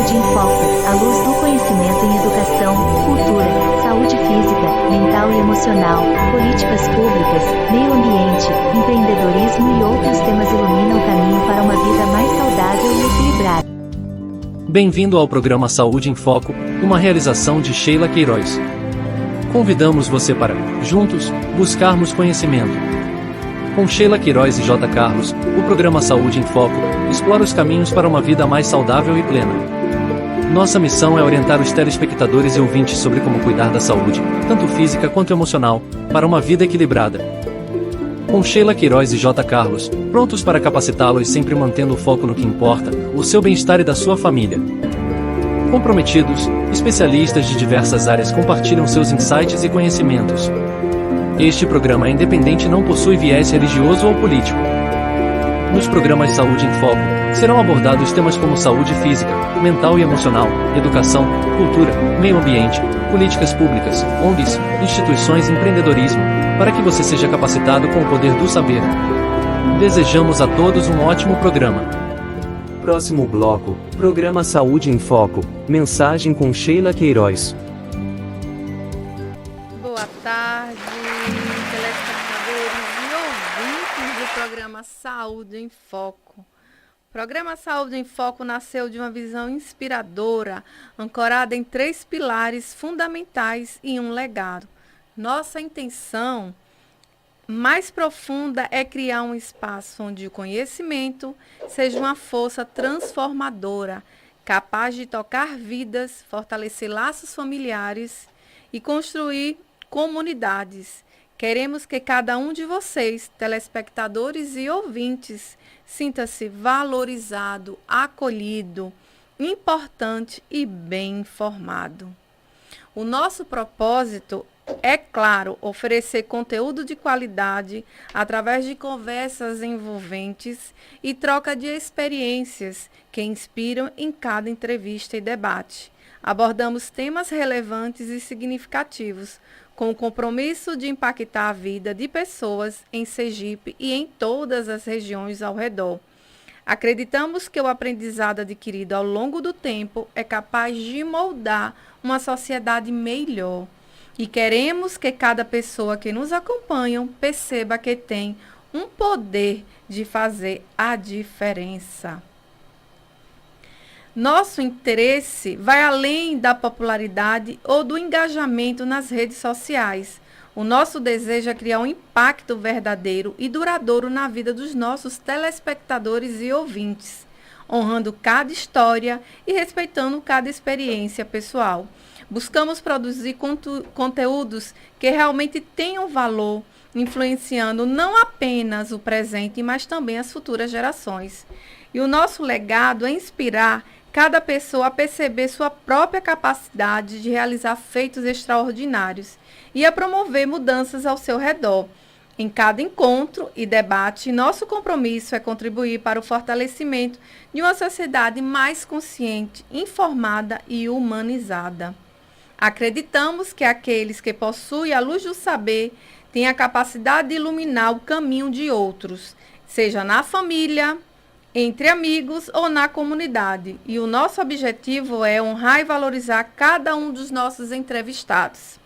Saúde em Foco, a luz do conhecimento em educação, cultura, saúde física, mental e emocional, políticas públicas, meio ambiente, empreendedorismo e outros temas iluminam o caminho para uma vida mais saudável e equilibrada. Bem-vindo ao programa Saúde em Foco, uma realização de Sheila Queiroz. Convidamos você para, juntos, buscarmos conhecimento. Com Sheila Queiroz e J. Carlos, o programa Saúde em Foco explora os caminhos para uma vida mais saudável e plena. Nossa missão é orientar os telespectadores e ouvintes sobre como cuidar da saúde, tanto física quanto emocional, para uma vida equilibrada. Com Sheila Queiroz e J. Carlos, prontos para capacitá-los sempre mantendo o foco no que importa, o seu bem-estar e da sua família. Comprometidos, especialistas de diversas áreas compartilham seus insights e conhecimentos. Este programa é independente e não possui viés religioso ou político. Nos programas Saúde em Foco, serão abordados temas como saúde física, mental e emocional, educação, cultura, meio ambiente, políticas públicas, ONGs, instituições e empreendedorismo, para que você seja capacitado com o poder do saber. Desejamos a todos um ótimo programa. Próximo bloco, programa Saúde em Foco, mensagem com Sheila Queiroz. Boa tarde, telespectadores e ouvintes do programa Saúde em Foco. O programa Saúde em Foco nasceu de uma visão inspiradora, ancorada em 3 pilares fundamentais e um legado. Nossa intenção mais profunda é criar um espaço onde o conhecimento seja uma força transformadora, capaz de tocar vidas, fortalecer laços familiares e construir comunidades. Queremos que cada um de vocês, telespectadores e ouvintes, sinta-se valorizado, acolhido, importante e bem informado. O nosso propósito é, claro, oferecer conteúdo de qualidade através de conversas envolventes e troca de experiências que inspiram em cada entrevista e debate. Abordamos temas relevantes e significativos, com o compromisso de impactar a vida de pessoas em Sergipe e em todas as regiões ao redor. Acreditamos que o aprendizado adquirido ao longo do tempo é capaz de moldar uma sociedade melhor. E queremos que cada pessoa que nos acompanha perceba que tem um poder de fazer a diferença. Nosso interesse vai além da popularidade ou do engajamento nas redes sociais. O nosso desejo é criar um impacto verdadeiro e duradouro na vida dos nossos telespectadores e ouvintes, honrando cada história e respeitando cada experiência pessoal. Buscamos produzir conteúdos que realmente tenham valor, influenciando não apenas o presente, mas também as futuras gerações. E o nosso legado é inspirar cada pessoa a perceber sua própria capacidade de realizar feitos extraordinários e a promover mudanças ao seu redor. Em cada encontro e debate, nosso compromisso é contribuir para o fortalecimento de uma sociedade mais consciente, informada e humanizada. Acreditamos que aqueles que possuem a luz do saber têm a capacidade de iluminar o caminho de outros, seja na família, entre amigos ou na comunidade. E o nosso objetivo é honrar e valorizar cada um dos nossos entrevistados,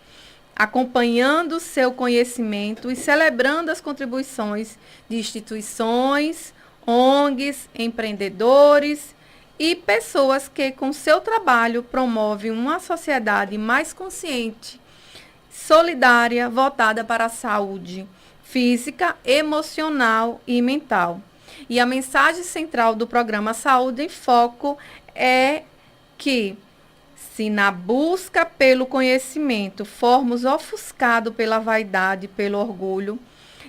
acompanhando seu conhecimento e celebrando as contribuições de instituições, ONGs, empreendedores e pessoas que, com seu trabalho, promovem uma sociedade mais consciente, solidária, voltada para a saúde física, emocional e mental. E a mensagem central do programa Saúde em Foco é que, se na busca pelo conhecimento formos ofuscados pela vaidade, pelo orgulho,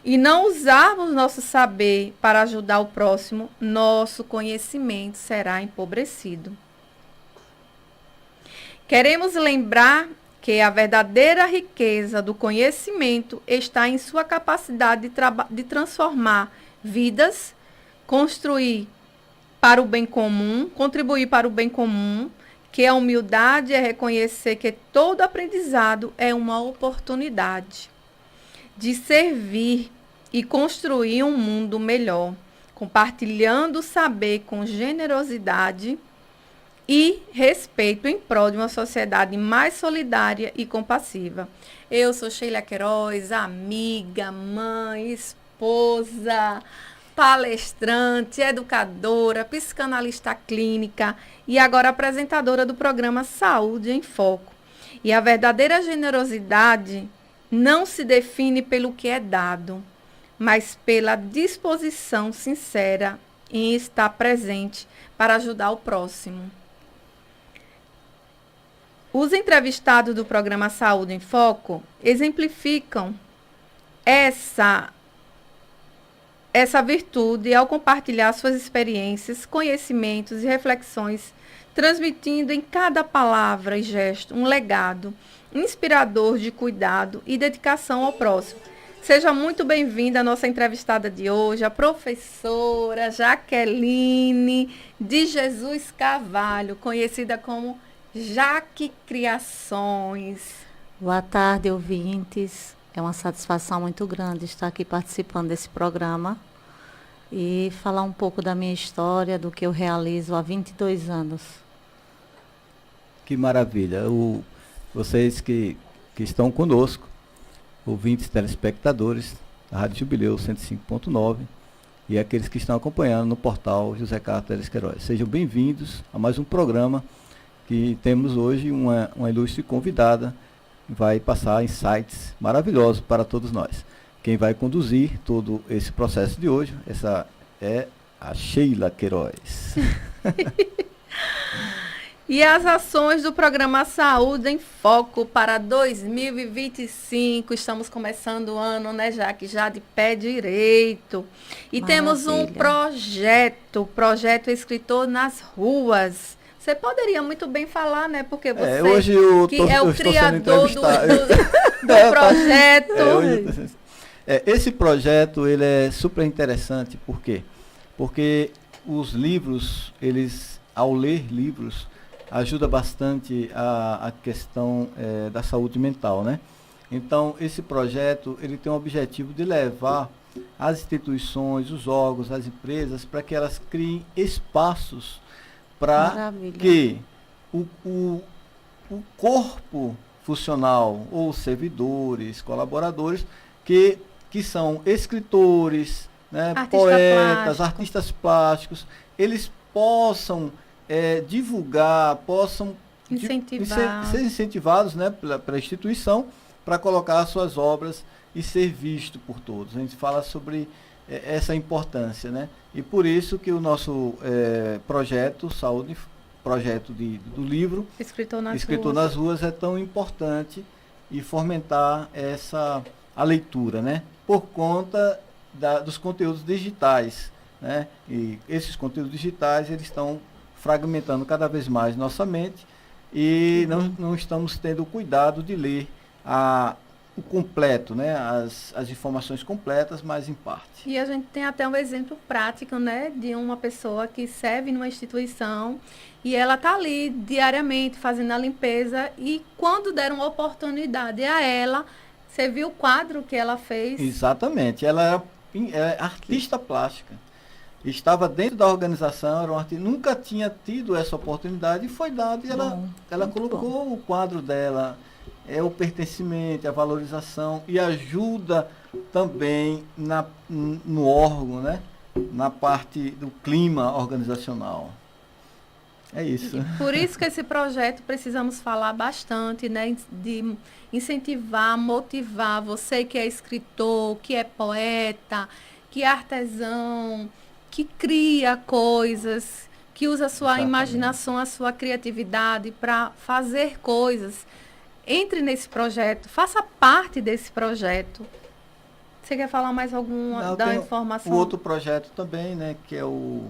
e não usarmos nosso saber para ajudar o próximo, nosso conhecimento será empobrecido. Queremos lembrar que a verdadeira riqueza do conhecimento está em sua capacidade de transformar vidas, construir para o bem comum, contribuir para o bem comum, que a humildade é reconhecer que todo aprendizado é uma oportunidade de servir e construir um mundo melhor, compartilhando o saber com generosidade, e respeito em prol de uma sociedade mais solidária e compassiva. Eu sou Sheila Queiroz, amiga, mãe, esposa, palestrante, educadora, psicanalista clínica e agora apresentadora do programa Saúde em Foco. E a verdadeira generosidade não se define pelo que é dado, mas pela disposição sincera em estar presente para ajudar o próximo. Os entrevistados do programa Saúde em Foco exemplificam essa virtude ao compartilhar suas experiências, conhecimentos e reflexões, transmitindo em cada palavra e gesto um legado inspirador de cuidado e dedicação ao próximo. Seja muito bem-vinda a nossa entrevistada de hoje, a professora Jaqueline de Jesus Carvalho, conhecida como Jaque Criações. Boa tarde, ouvintes. É uma satisfação muito grande estar aqui participando desse programa e falar um pouco da minha história, do que eu realizo há 22 anos. Que maravilha. Vocês que estão conosco, ouvintes, telespectadores da Rádio Jubileu 105.9 e aqueles que estão acompanhando no portal José Carlos Teles Queiroz. Sejam bem-vindos a mais um programa que temos hoje uma ilustre convidada que vai passar insights maravilhosos para todos nós. Quem vai conduzir todo esse processo de hoje, essa é a Sheila Queiroz. E as ações do programa Saúde em Foco para 2025. Estamos começando o ano, né, Jaque? Já de pé direito. E temos um projeto Escritor nas Ruas. Você poderia muito bem falar, né? Porque você hoje é o criador do projeto. Esse projeto ele é super interessante. Por quê? Porque os livros, ao ler livros, ajuda bastante a questão da saúde mental, né? Então, esse projeto ele tem o objetivo de levar as instituições, os órgãos, as empresas, para que elas criem espaços para que o corpo funcional, ou servidores, colaboradores, que são escritores, né, poetas, artistas plásticos, eles possam divulgar, possam ser incentivados, né, pela instituição para colocar suas obras e ser visto por todos. A gente fala sobre essa importância, né? E por isso que o nosso projeto Saúde, projeto do livro Escritor nas Ruas é tão importante e fomentar a leitura, né? Por conta dos conteúdos digitais, né? E esses conteúdos digitais eles estão fragmentando cada vez mais nossa mente e não estamos tendo o cuidado de ler o completo, né? As informações completas, mas em parte. E a gente tem até um exemplo prático, né? De uma pessoa que serve numa instituição e ela está ali diariamente fazendo a limpeza e quando deram uma oportunidade a ela, você viu o quadro que ela fez? Exatamente. Ela é artista plástica. Estava dentro da organização, era um artista, nunca tinha tido essa oportunidade e foi dado e ela colocou o quadro dela, o pertencimento, a valorização e ajuda também no órgão, né? Na parte do clima organizacional. É isso. Por isso que esse projeto precisamos falar bastante, né? De incentivar, motivar você que é escritor, que é poeta, que é artesão, que cria coisas, que usa a sua imaginação, a sua criatividade para fazer coisas. Entre nesse projeto, faça parte desse projeto. Você quer falar mais alguma da informação? O outro projeto também, né, que é o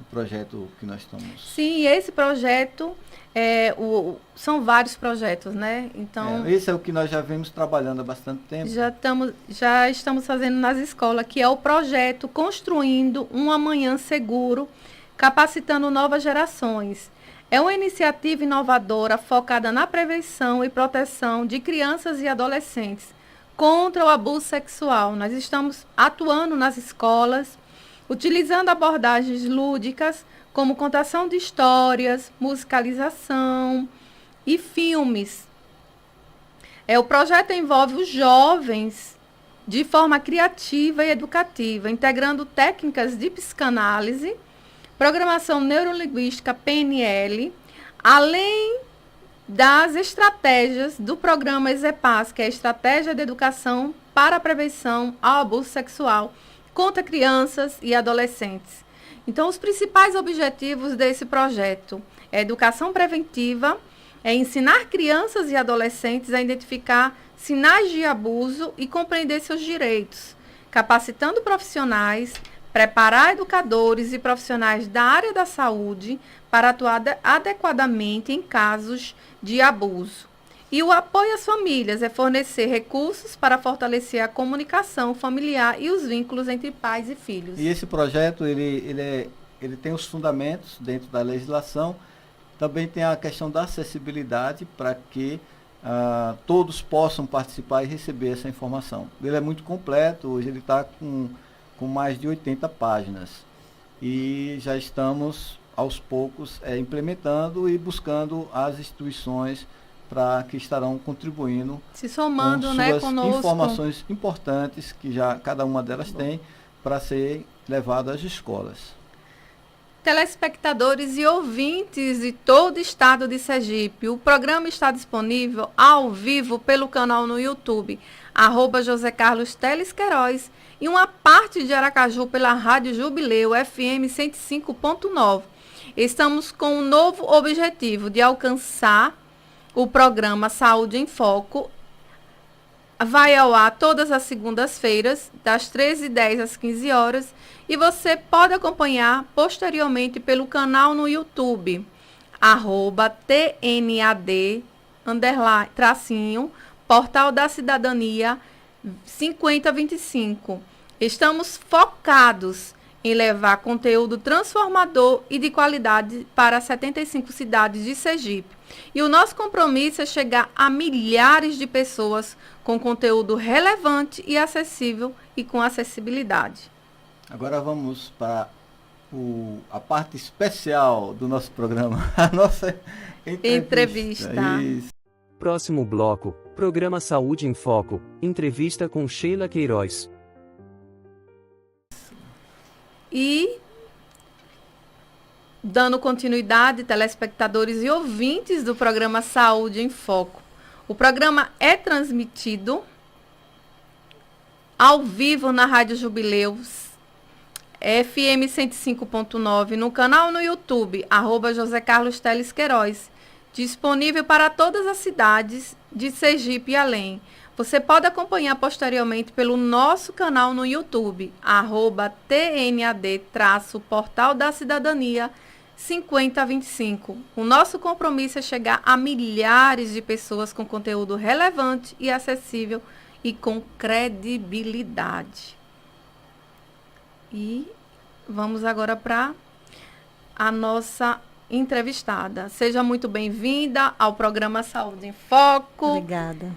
projeto que nós estamos... Sim, esse projeto, são vários projetos, né? Então, esse é o que nós já vemos trabalhando há bastante tempo. Já estamos fazendo nas escolas, que é o projeto Construindo um Amanhã Seguro, capacitando novas gerações. É uma iniciativa inovadora focada na prevenção e proteção de crianças e adolescentes contra o abuso sexual. Nós estamos atuando nas escolas, utilizando abordagens lúdicas como contação de histórias, musicalização e filmes. O projeto envolve os jovens de forma criativa e educativa, integrando técnicas de psicanálise, programação neurolinguística PNL, além das estratégias do programa EZEPAS, que é a Estratégia de Educação para a Prevenção ao Abuso Sexual contra Crianças e Adolescentes. Então, os principais objetivos desse projeto é educação preventiva, é ensinar crianças e adolescentes a identificar sinais de abuso e compreender seus direitos, capacitando profissionais, preparar educadores e profissionais da área da saúde para atuar adequadamente em casos de abuso. E o apoio às famílias é fornecer recursos para fortalecer a comunicação familiar e os vínculos entre pais e filhos. E esse projeto, ele tem os fundamentos dentro da legislação, também tem a questão da acessibilidade para que todos possam participar e receber essa informação. Ele é muito completo, hoje ele está com mais de 80 páginas. E já estamos, aos poucos, implementando e buscando as instituições para que estarão contribuindo, se somando, com suas conosco, informações importantes que já cada uma delas tem para ser levado às escolas. Telespectadores e ouvintes de todo o estado de Sergipe, o programa está disponível ao vivo pelo canal no YouTube, @José Carlos Teles Queiroz, e uma parte de Aracaju pela Rádio Jubileu FM 105.9. Estamos com um novo objetivo de alcançar o programa Saúde em Foco. Vai ao ar todas as segundas-feiras, das 13h10 às 15 horas, e você pode acompanhar posteriormente pelo canal no YouTube, @TNAD, Portal da Cidadania 5025. Estamos focados em levar conteúdo transformador e de qualidade para 75 cidades de Sergipe. E o nosso compromisso é chegar a milhares de pessoas com conteúdo relevante e acessível e com acessibilidade. Agora vamos para a parte especial do nosso programa, a nossa entrevista. Isso. Próximo bloco, programa Saúde em Foco, entrevista com Sheila Queiroz. E, dando continuidade, telespectadores e ouvintes do programa Saúde em Foco. O programa é transmitido ao vivo na Rádio Jubileu FM 105.9, no canal no YouTube, @José Carlos Teles Queiroz, disponível para todas as cidades de Sergipe e além. Você pode acompanhar posteriormente pelo nosso canal no YouTube, @TNAD-Portal da Cidadania 5025. O nosso compromisso é chegar a milhares de pessoas com conteúdo relevante e acessível e com credibilidade. E vamos agora para a nossa entrevistada. Seja muito bem-vinda ao programa Saúde em Foco. Obrigada.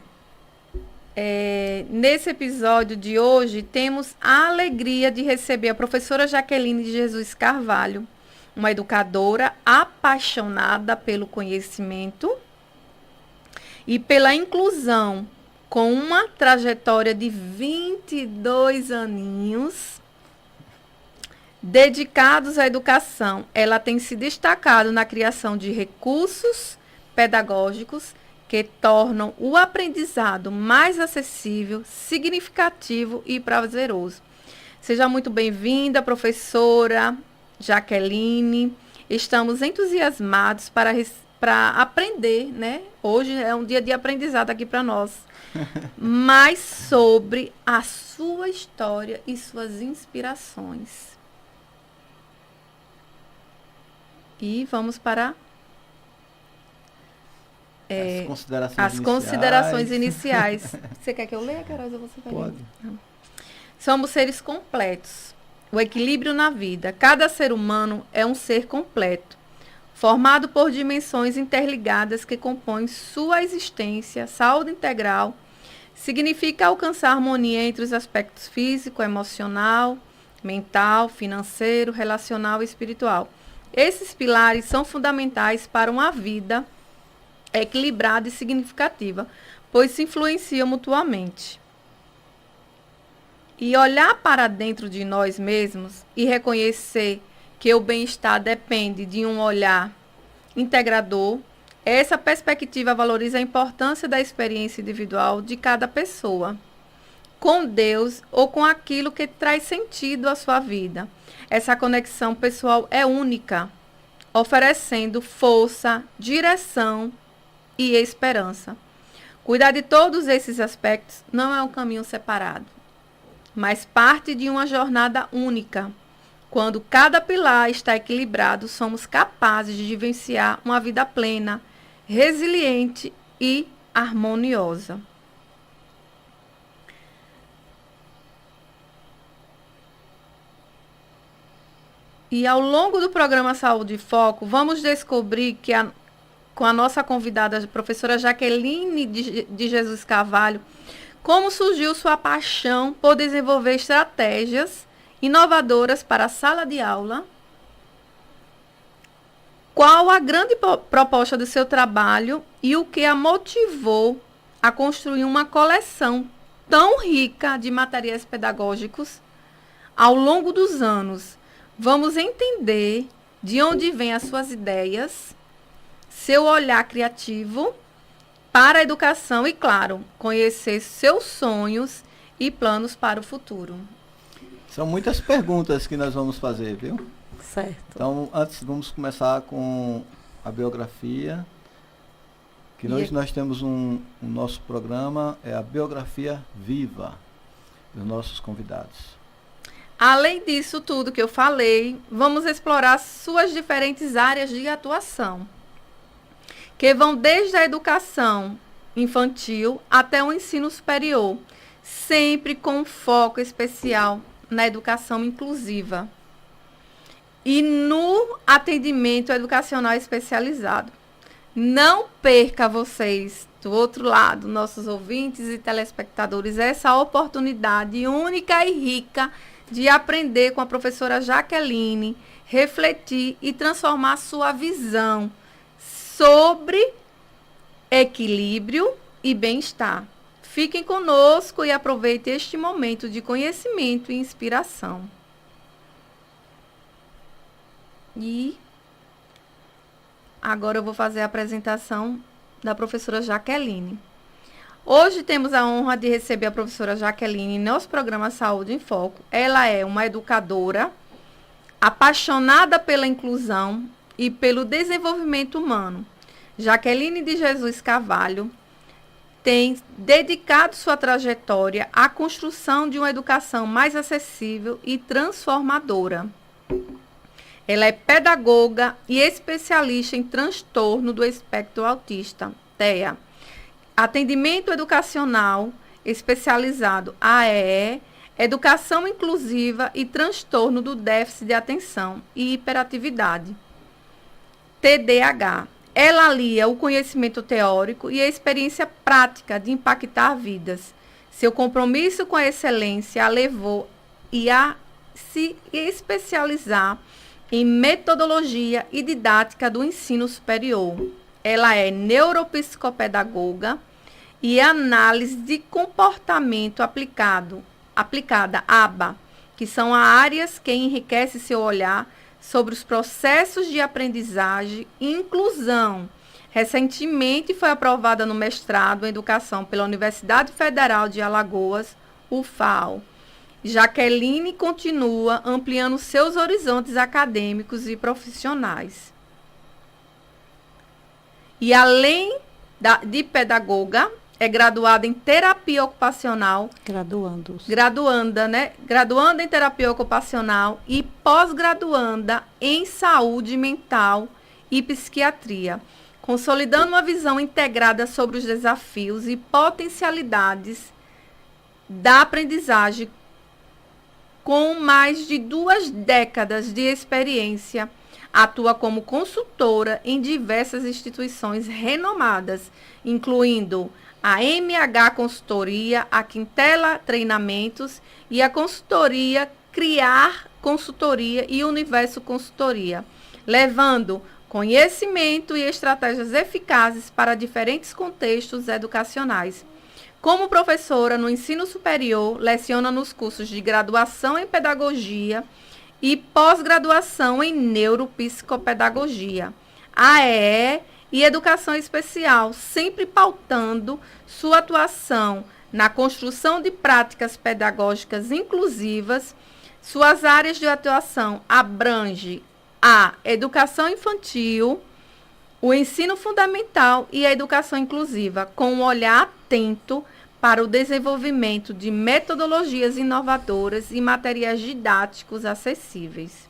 Nesse episódio de hoje, temos a alegria de receber a professora Jaqueline de Jesus Carvalho, uma educadora apaixonada pelo conhecimento e pela inclusão, com uma trajetória de 22 aninhos dedicados à educação. Ela tem se destacado na criação de recursos pedagógicos que tornam o aprendizado mais acessível, significativo e prazeroso. Seja muito bem-vinda, professora Jaqueline. Estamos entusiasmados para aprender, né? Hoje é um dia de aprendizado aqui para nós. Mais sobre a sua história e suas inspirações. E vamos para as considerações iniciais. Você quer que eu leia, Carol? Você vai Pode. ler? Somos seres completos. O equilíbrio na vida. Cada ser humano é um ser completo, formado por dimensões interligadas que compõem sua existência. Saúde integral significa alcançar harmonia entre os aspectos físico, emocional, mental, financeiro, relacional e espiritual. Esses pilares são fundamentais para uma vida equilibrada e significativa, pois se influenciam mutuamente. E olhar para dentro de nós mesmos e reconhecer que o bem-estar depende de um olhar integrador, essa perspectiva valoriza a importância da experiência individual de cada pessoa, com Deus ou com aquilo que traz sentido à sua vida. Essa conexão pessoal é única, oferecendo força, direção e esperança. Cuidar de todos esses aspectos não é um caminho separado, mas parte de uma jornada única. Quando cada pilar está equilibrado, somos capazes de vivenciar uma vida plena, resiliente e harmoniosa. E ao longo do programa Saúde em Foco, vamos descobrir que com a nossa convidada, a professora Jaqueline de Jesus Carvalho, como surgiu sua paixão por desenvolver estratégias inovadoras para a sala de aula, qual a grande proposta do seu trabalho e o que a motivou a construir uma coleção tão rica de materiais pedagógicos ao longo dos anos. Vamos entender de onde vêm as suas ideias, seu olhar criativo para a educação e, claro, conhecer seus sonhos e planos para o futuro. São muitas perguntas que nós vamos fazer, viu? Certo. Então, antes vamos começar com a biografia, que hoje nós temos um nosso programa, é a biografia viva dos nossos convidados. Além disso tudo que eu falei, vamos explorar suas diferentes áreas de atuação, que vão desde a educação infantil até o ensino superior, sempre com um foco especial na educação inclusiva e no atendimento educacional especializado. Não perca vocês, do outro lado, nossos ouvintes e telespectadores, essa oportunidade única e rica de aprender com a professora Jaqueline, refletir e transformar sua visão sobre equilíbrio e bem-estar. Fiquem conosco e aproveitem este momento de conhecimento e inspiração. E agora eu vou fazer a apresentação da professora Jaqueline. Hoje temos a honra de receber a professora Jaqueline em nosso programa Saúde em Foco. Ela é uma educadora apaixonada pela inclusão e pelo desenvolvimento humano. Jaqueline de Jesus Carvalho tem dedicado sua trajetória à construção de uma educação mais acessível e transformadora. Ela é pedagoga e especialista em transtorno do espectro autista, TEA. Atendimento educacional especializado, AEE, educação inclusiva e transtorno do déficit de atenção e hiperatividade, TDAH. Ela alia o conhecimento teórico e a experiência prática de impactar vidas. Seu compromisso com a excelência a levou a se especializar em metodologia e didática do ensino superior. Ela é neuropsicopedagoga e análise de comportamento aplicada, ABA, que são áreas que enriquecem seu olhar sobre os processos de aprendizagem e inclusão. Recentemente foi aprovada no mestrado em Educação pela Universidade Federal de Alagoas, UFAL. Jaqueline continua ampliando seus horizontes acadêmicos e profissionais. E além de pedagoga, é graduada em terapia ocupacional. Graduanda em terapia ocupacional e pós-graduanda em saúde mental e psiquiatria, consolidando uma visão integrada sobre os desafios e potencialidades da aprendizagem. Com mais de 2 décadas de experiência, atua como consultora em diversas instituições renomadas, incluindo a MH Consultoria, a Quintela Treinamentos e a consultoria Criar Consultoria e Universo Consultoria. levando conhecimento e estratégias eficazes para diferentes contextos educacionais. Como professora no ensino superior, leciona nos cursos de graduação em pedagogia e pós-graduação em neuropsicopedagogia, AEE e educação especial, sempre pautando sua atuação na construção de práticas pedagógicas inclusivas. Suas áreas de atuação abrangem a educação infantil, o ensino fundamental e a educação inclusiva, com um olhar atento para o desenvolvimento de metodologias inovadoras e materiais didáticos acessíveis.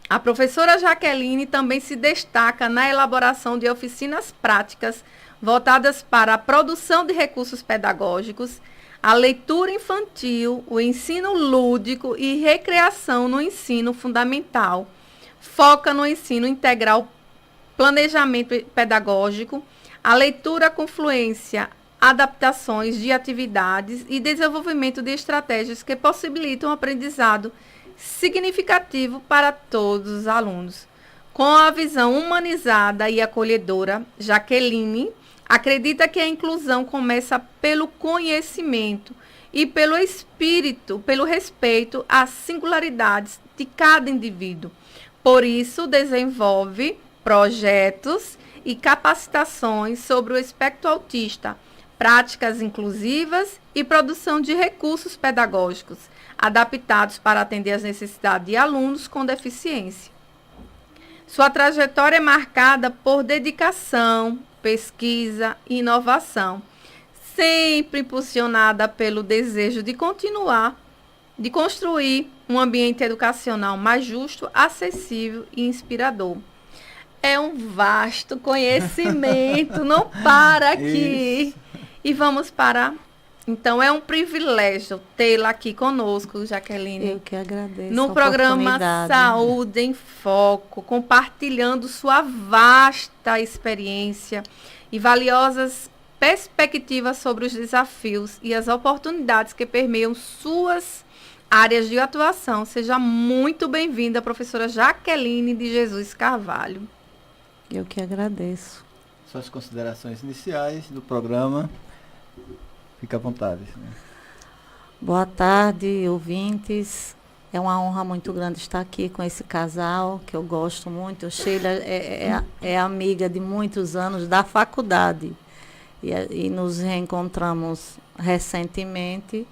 A professora Jaqueline também se destaca na elaboração de oficinas práticas voltadas para a produção de recursos pedagógicos, a leitura infantil, o ensino lúdico e recreação no ensino fundamental. Foca no ensino integral, planejamento pedagógico, a leitura com fluência, adaptações de atividades e desenvolvimento de estratégias que possibilitam o aprendizado significativo para todos os alunos. Com a visão humanizada e acolhedora, Jaqueline acredita que a inclusão começa pelo conhecimento e pelo espírito, pelo respeito às singularidades de cada indivíduo. Por isso, desenvolve projetos e capacitações sobre o espectro autista, práticas inclusivas e produção de recursos pedagógicos adaptados para atender às necessidades de alunos com deficiência. Sua trajetória é marcada por dedicação, pesquisa e inovação, sempre impulsionada pelo desejo de continuar, de construir um ambiente educacional mais justo, acessível e inspirador. É um vasto conhecimento, não para aqui. Isso. E vamos para... Então, é um privilégio tê-la aqui conosco, Jaqueline. Eu que agradeço. No programa Saúde em Foco, compartilhando sua vasta experiência e valiosas perspectivas sobre os desafios e as oportunidades que permeiam suas áreas de atuação. Seja muito bem-vinda, professora Jaqueline de Jesus Carvalho. Eu que agradeço. Suas considerações iniciais do programa. Fica à vontade. Boa tarde, ouvintes. É uma honra muito grande estar aqui com esse casal, que eu gosto muito. Sheila é amiga de muitos anos da faculdade. E nos reencontramos recentemente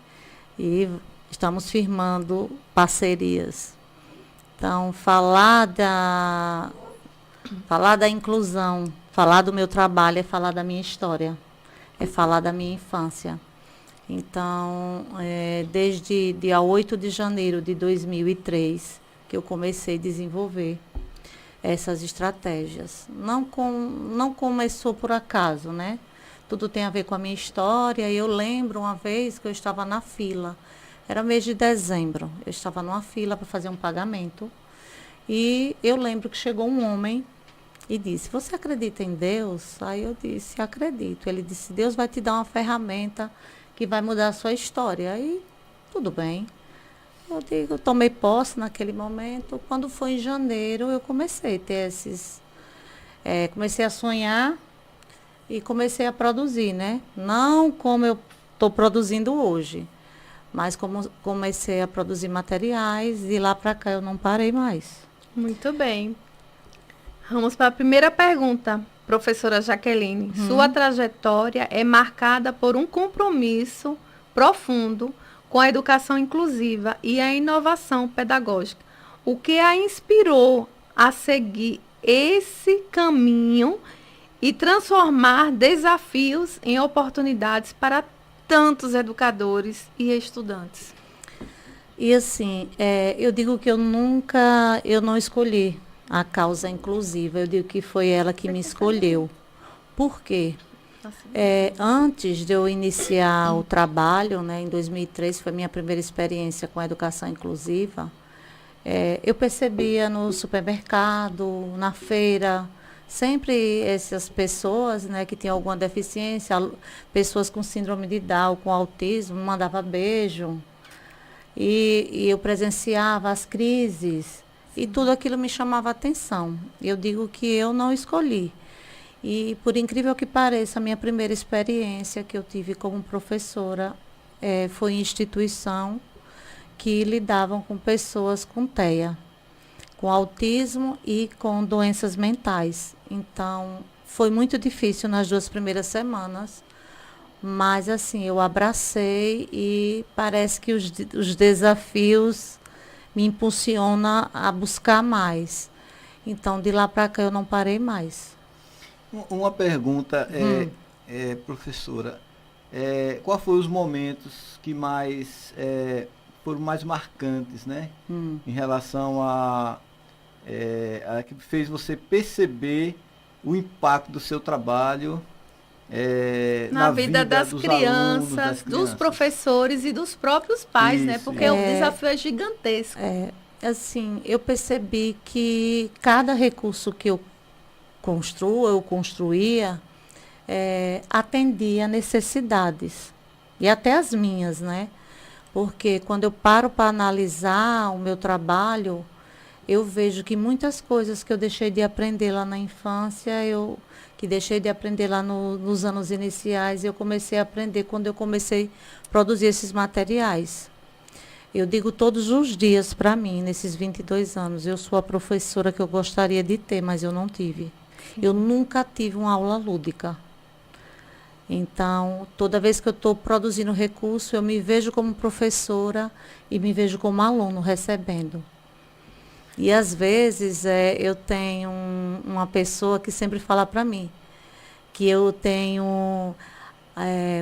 e estamos firmando parcerias. Então, falar da inclusão, falar do meu trabalho é falar da minha história. É falar da minha infância. Então, desde dia 8 de janeiro de 2003, que eu comecei a desenvolver essas estratégias. Não começou por acaso, né? Tudo tem a ver com a minha história. Eu lembro uma vez que eu estava na fila. Era mês de dezembro. Eu estava numa fila para fazer um pagamento. E eu lembro que chegou um homem e disse, você acredita em Deus? Aí eu disse, acredito. Ele disse, Deus vai te dar uma ferramenta que vai mudar a sua história. Aí, tudo bem. Eu tomei posse naquele momento. Quando foi em janeiro, eu comecei a ter comecei a sonhar e comecei a produzir, né? Não como eu estou produzindo hoje, mas como comecei a produzir materiais e lá para cá eu não parei mais. Muito bem. Vamos para a primeira pergunta, professora Jaqueline. Sua trajetória é marcada por um compromisso profundo com a educação inclusiva e a inovação pedagógica. O que a inspirou a seguir esse caminho e transformar desafios em oportunidades para tantos educadores e estudantes? E assim, eu digo que eu não escolhi a causa inclusiva, eu digo que foi ela que me escolheu. Por quê? Antes de eu iniciar o trabalho, né, em 2003, foi minha primeira experiência com a educação inclusiva, eu percebia no supermercado, na feira, sempre essas pessoas, né, que tinham alguma deficiência, pessoas com síndrome de Down, com autismo, mandava beijo. E eu presenciava as crises E tudo aquilo me chamava a atenção. Eu digo que eu não escolhi. E, por incrível que pareça, a minha primeira experiência que eu tive como professora foi em instituição que lidavam com pessoas com TEA, com autismo e com doenças mentais. Então, foi muito difícil nas 2 primeiras semanas, mas, assim, eu abracei e parece que os desafios me impulsionam a buscar mais. Então, de lá para cá, eu não parei mais. Uma pergunta, professora, qual foram os momentos que foram mais marcantes, né? Em relação a que fez você perceber o impacto do seu trabalho na vida das dos crianças, alunos, dos professores e dos próprios pais, né? Porque o desafio é gigantesco. Assim, eu percebi que cada recurso que eu construía, atendia necessidades, e até as minhas, né? Porque quando eu paro para analisar o meu trabalho, eu vejo que muitas coisas que eu deixei de aprender lá na infância, que deixei de aprender lá nos anos iniciais, eu comecei a aprender quando eu comecei a produzir esses materiais. Eu digo todos os dias para mim, nesses 22 anos, eu sou a professora que eu gostaria de ter, mas eu não tive. Eu nunca tive uma aula lúdica. Então, toda vez que eu estou produzindo recurso, eu me vejo como professora e me vejo como aluno recebendo. E, às vezes, eu tenho uma pessoa que sempre fala para mim que eu tenho...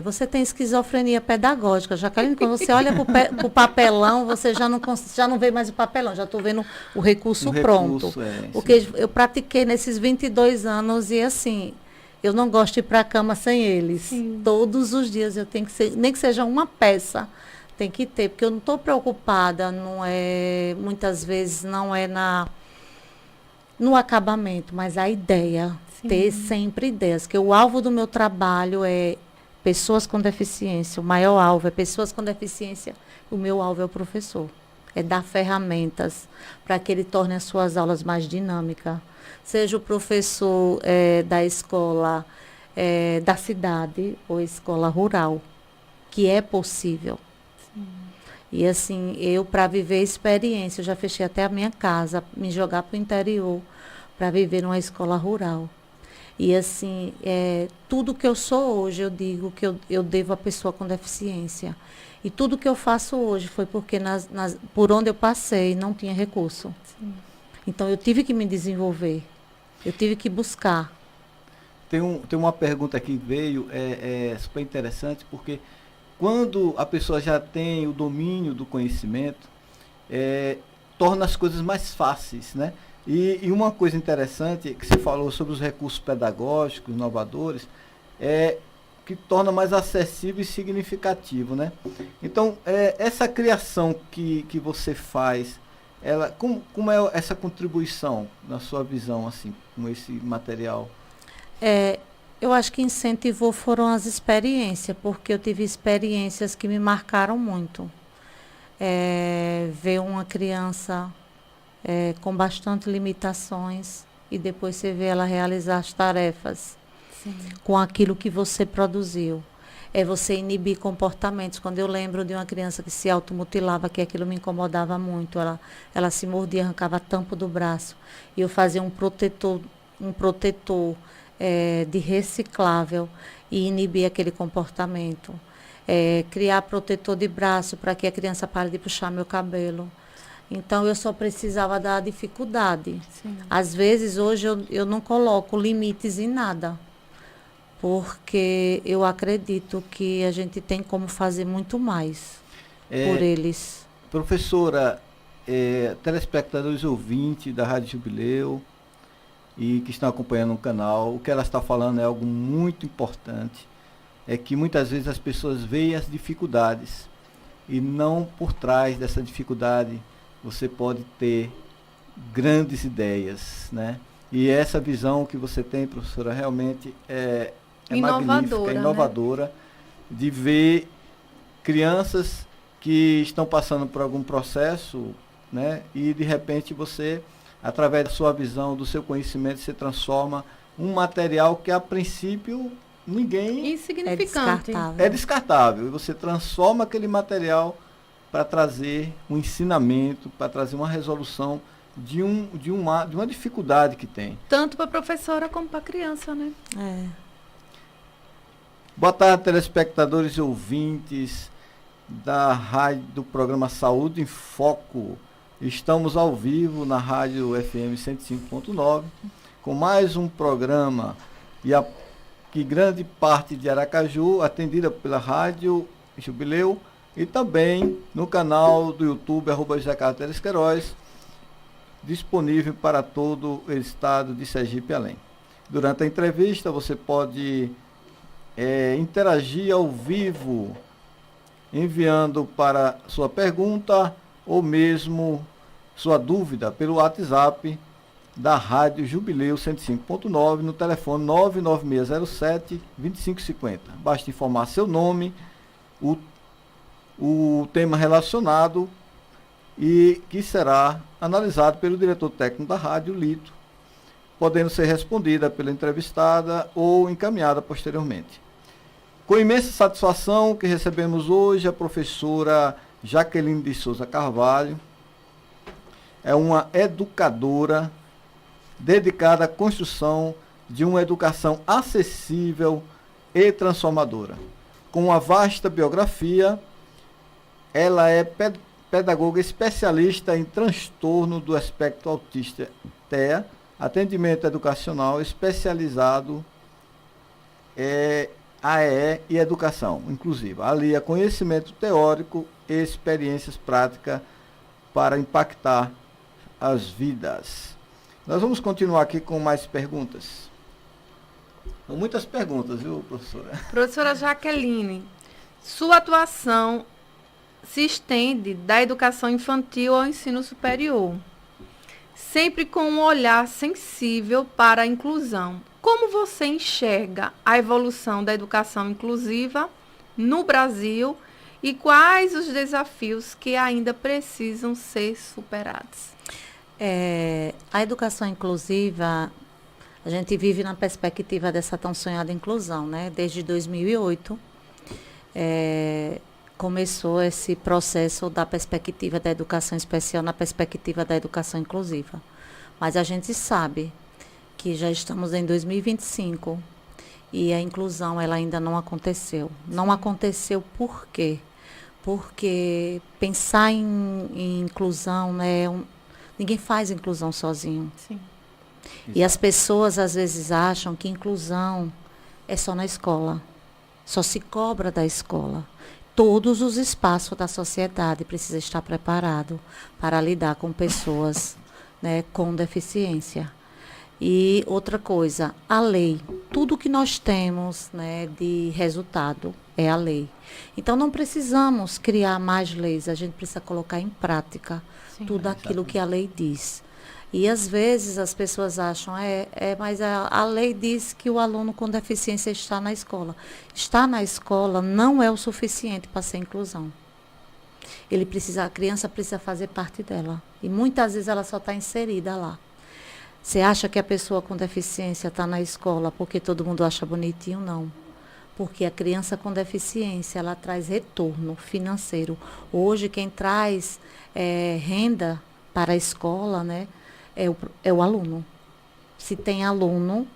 você tem esquizofrenia pedagógica, Jaqueline. Quando você olha para o papelão, você já não vê mais o papelão, já estou vendo o recurso pronto. Porque eu pratiquei nesses 22 anos e, assim, eu não gosto de ir para a cama sem eles. Sim. Todos os dias eu tenho que ser, nem que seja uma peça, tem que ter, porque eu não estou preocupada, muitas vezes não é no acabamento, mas a ideia, ter sempre ideias, que o alvo do meu trabalho é pessoas com deficiência, o maior alvo é pessoas com deficiência, o meu alvo é o professor. É dar ferramentas para que ele torne as suas aulas mais dinâmicas. Seja o professor da escola da cidade ou escola rural, que é possível. Sim. E assim, eu para viver experiência, eu já fechei até a minha casa, me jogar para o interior, para viver numa escola rural. E assim, tudo que eu sou hoje, eu digo que eu devo à pessoa com deficiência. E tudo que eu faço hoje foi porque por onde eu passei não tinha recurso. Sim. Então eu tive que me desenvolver, eu tive que buscar. Tem uma pergunta que veio, super interessante, porque quando a pessoa já tem o domínio do conhecimento, torna as coisas mais fáceis, né? E uma coisa interessante que você falou sobre os recursos pedagógicos, inovadores, que torna mais acessível e significativo, né? Então, essa criação que você faz, como é essa contribuição, na sua visão, assim, com esse material? Eu acho que incentivou foram as experiências, porque eu tive experiências que me marcaram muito. Ver uma criança com bastante limitações e depois você vê ela realizar as tarefas. Sim. Com aquilo que você produziu. Você inibir comportamentos. Quando eu lembro de uma criança que se automutilava, que aquilo me incomodava muito, ela se mordia, arrancava a tampa do braço, e eu fazia um protetor de reciclável e inibir aquele comportamento. Criar protetor de braço para que a criança pare de puxar meu cabelo. Então, eu só precisava da dificuldade. Sim. Às vezes, hoje, eu não coloco limites em nada, porque eu acredito que a gente tem como fazer muito mais por eles. Professora, telespectadores ouvintes da Rádio Jubileu e que estão acompanhando o canal, o que ela está falando é algo muito importante, é que muitas vezes as pessoas veem as dificuldades e não por trás dessa dificuldade você pode ter grandes ideias, né? E essa visão que você tem, professora, realmente é magnífica, inovadora, né? De ver crianças que estão passando por algum processo né? E de repente você, através da sua visão, do seu conhecimento, você transforma um material que a princípio ninguém... Insignificante. É descartável. E você transforma aquele material para trazer um ensinamento, para trazer uma resolução de uma dificuldade que tem. Tanto para a professora como para a criança, né? Boa tarde, telespectadores e ouvintes da rádio do programa Saúde em Foco. Estamos ao vivo na rádio FM 105.9 com mais um programa que grande parte de Aracaju, atendida pela Rádio Jubileu, e também no canal do YouTube, @JacarteresQueiroz, disponível para todo o estado de Sergipe e além. Durante a entrevista, você pode interagir ao vivo, enviando para sua pergunta ou mesmo sua dúvida pelo WhatsApp da Rádio Jubileu 105.9 no telefone 99607-2550. Basta informar seu nome, o tema relacionado e que será analisado pelo diretor técnico da rádio, Lito, podendo ser respondida pela entrevistada ou encaminhada posteriormente. Com imensa satisfação que recebemos hoje a professora Jaqueline de Souza Carvalho, é uma educadora dedicada à construção de uma educação acessível e transformadora. Com uma vasta biografia, ela é pedagoga especialista em transtorno do espectro autista TEA, atendimento educacional especializado AEE e educação inclusiva. Alia conhecimento teórico e experiências práticas para impactar as vidas. Nós vamos continuar aqui com mais perguntas. São muitas perguntas, viu, professora? Professora Jaqueline, sua atuação se estende da educação infantil ao ensino superior, sempre com um olhar sensível para a inclusão. Como você enxerga a evolução da educação inclusiva no Brasil e quais os desafios que ainda precisam ser superados? A educação inclusiva, a gente vive na perspectiva dessa tão sonhada inclusão, né? Desde 2008, começou esse processo da perspectiva da educação especial na perspectiva da educação inclusiva. Mas a gente sabe que já estamos em 2025 e a inclusão ela ainda não aconteceu. Não aconteceu por quê? Porque pensar em inclusão, né, ninguém faz inclusão sozinho. Sim. E as pessoas às vezes acham que inclusão é só na escola, só se cobra da escola. Todos os espaços da sociedade precisam estar preparados para lidar com pessoas, né, com deficiência. E outra coisa, a lei. Tudo que nós temos, né, de resultado é a lei. Então não precisamos criar mais leis, a gente precisa colocar em prática tudo aquilo que a lei diz. E às vezes as pessoas acham, mas a lei diz que o aluno com deficiência está na escola. Estar na escola não é o suficiente para ser inclusão. A criança precisa fazer parte dela. E muitas vezes ela só está inserida lá. Você acha que a pessoa com deficiência está na escola porque todo mundo acha bonitinho? Não. Porque a criança com deficiência, ela traz retorno financeiro. Hoje, quem traz renda para a escola, né, é o aluno. Se tem aluno,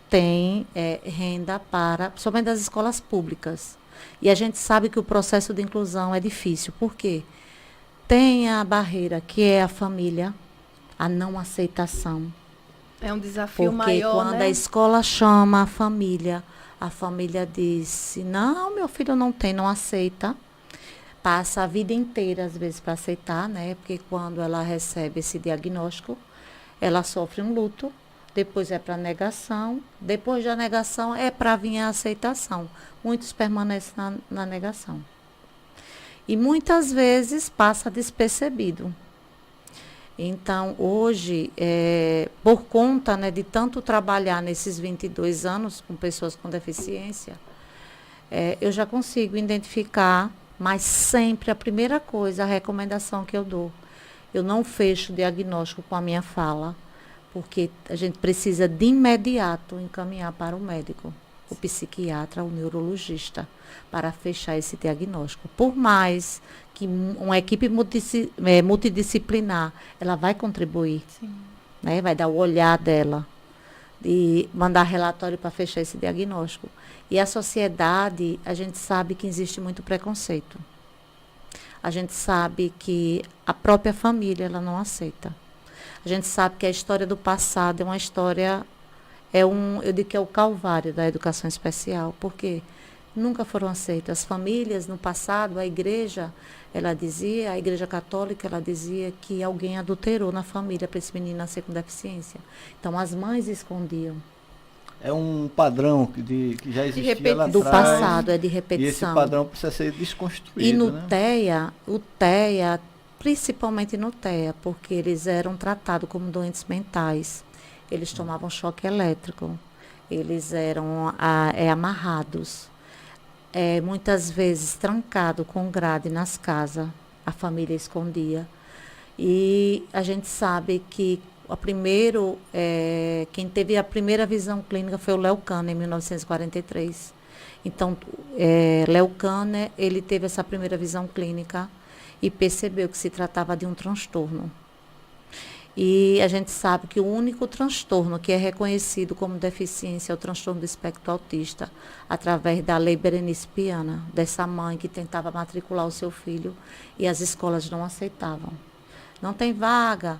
tem renda para, principalmente das escolas públicas. E a gente sabe que o processo de inclusão é difícil. Por quê? Tem a barreira, que é a família, a não aceitação. É um desafio Porque maior, quando né? a escola chama a família diz, não, meu filho não tem, não aceita. Passa a vida inteira, às vezes, para aceitar, né? Porque quando ela recebe esse diagnóstico, ela sofre um luto, depois é para negação, depois da negação é para vir a aceitação. Muitos permanecem na negação. E muitas vezes passa despercebido. Então, hoje, por conta, né, de tanto trabalhar nesses 22 anos com pessoas com deficiência, eu já consigo identificar, mas sempre a primeira coisa, a recomendação que eu dou, Eu não fecho o diagnóstico com a minha fala, porque a gente precisa de imediato encaminhar para o médico, o psiquiatra, o neurologista, para fechar esse diagnóstico. Por mais que uma equipe multidisciplinar, ela vai contribuir, né? Vai dar o olhar dela e mandar relatório para fechar esse diagnóstico. E a sociedade, a gente sabe que existe muito preconceito. A gente sabe que a própria família, ela não aceita. A gente sabe que a história do passado é uma história, eu digo que é o calvário da educação especial, porque nunca foram aceitas. As famílias, no passado, a igreja católica, ela dizia que alguém adulterou na família para esse menino nascer com deficiência. Então, as mães escondiam. É um padrão que já existia lá atrás. Do passado, é de repetição. E esse padrão precisa ser desconstruído. E no né? TEA, principalmente no TEA, porque eles eram tratados como doentes mentais. Eles tomavam choque elétrico, eles eram amarrados, muitas vezes trancados com grade nas casas, a família escondia. E a gente sabe que quem teve a primeira visão clínica foi o Léo Kanner, em 1943. Então, Léo Kanner, ele teve essa primeira visão clínica e percebeu que se tratava de um transtorno. E a gente sabe que o único transtorno que é reconhecido como deficiência é o transtorno do espectro autista, através da lei Berenice Piana, dessa mãe que tentava matricular o seu filho e as escolas não aceitavam. Não tem vaga,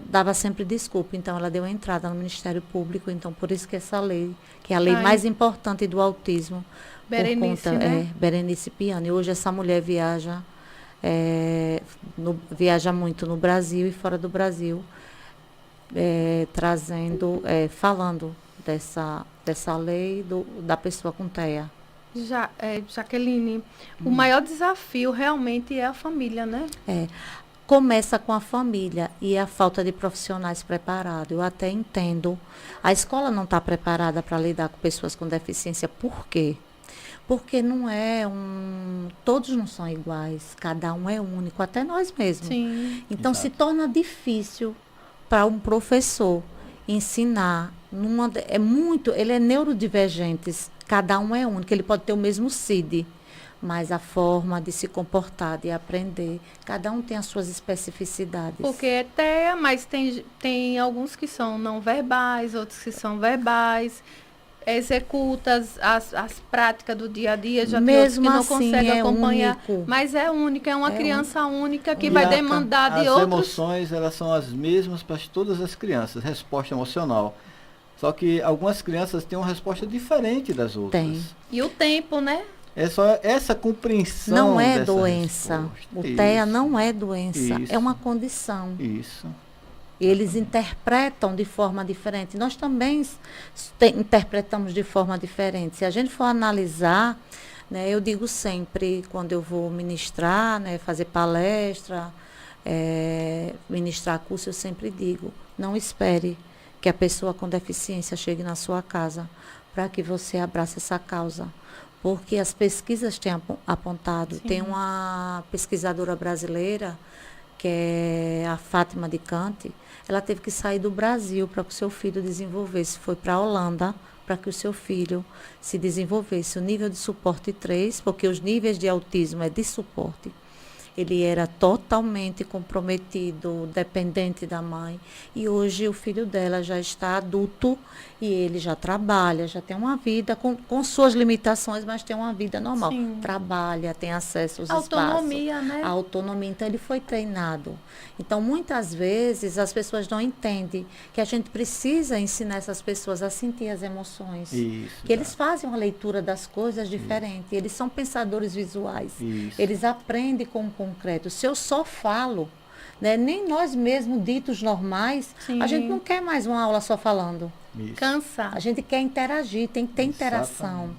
dava sempre desculpa. Então, ela deu a entrada no Ministério Público. Então, por isso que essa lei, que é a lei mais importante do autismo, Berenice, né? Berenice Piana. E hoje essa mulher viaja muito no Brasil e fora do Brasil, falando dessa lei da pessoa com TEA. Jaqueline, o maior desafio realmente é a família, né? Começa com a família e a falta de profissionais preparados. Eu até entendo. A escola não está preparada para lidar com pessoas com deficiência. Por quê? Porque todos não são iguais, cada um é único, até nós mesmos. Sim. Então, Exato. se torna difícil para um professor ensinar. Ele é neurodivergente, cada um é único, ele pode ter o mesmo CID, mas a forma de se comportar, de aprender, cada um tem as suas especificidades. Porque é TEA, mas tem alguns que são não verbais, outros que são verbais. Executa as práticas do dia a dia, já tem outros que não conseguem acompanhar. Único. Mas é única, é uma criança única que E vai demandar de outros. As emoções, elas são as mesmas para todas as crianças, resposta emocional. Só que algumas crianças têm uma resposta diferente das outras. Tem. E o tempo, né? É só essa compreensão. Não é dessa doença. resposta. O Isso. TEA não é doença, Isso. é uma condição. Isso. Eles interpretam de forma diferente. Nós também interpretamos de forma diferente. Se a gente for analisar, né, eu digo sempre, quando eu vou ministrar, né, fazer palestra, ministrar curso, eu sempre digo, não espere que a pessoa com deficiência chegue na sua casa para que você abrace essa causa. Porque as pesquisas têm apontado. Sim. Tem uma pesquisadora brasileira, que é a Fátima de Cante, ela teve que sair do Brasil para que o seu filho desenvolvesse. Foi para a Holanda para que o seu filho se desenvolvesse. O nível de suporte 3, porque os níveis de autismo é de suporte. Ele era totalmente comprometido, dependente da mãe. E hoje o filho dela já está adulto e ele já trabalha, já tem uma vida com suas limitações, mas tem uma vida normal. Sim. Trabalha, tem acesso aos autonomia, espaços. Né? A autonomia. Então, ele foi treinado. Então, muitas vezes, as pessoas não entendem que a gente precisa ensinar essas pessoas a sentir as emoções. Isso, que eles fazem uma leitura das coisas diferente. Eles são pensadores visuais. Isso. Eles aprendem com o concreto. Se eu só falo, né, nem nós mesmos, ditos normais, sim, a gente não quer mais uma aula só falando. Isso. Cansa. A gente quer interagir, tem que ter interação.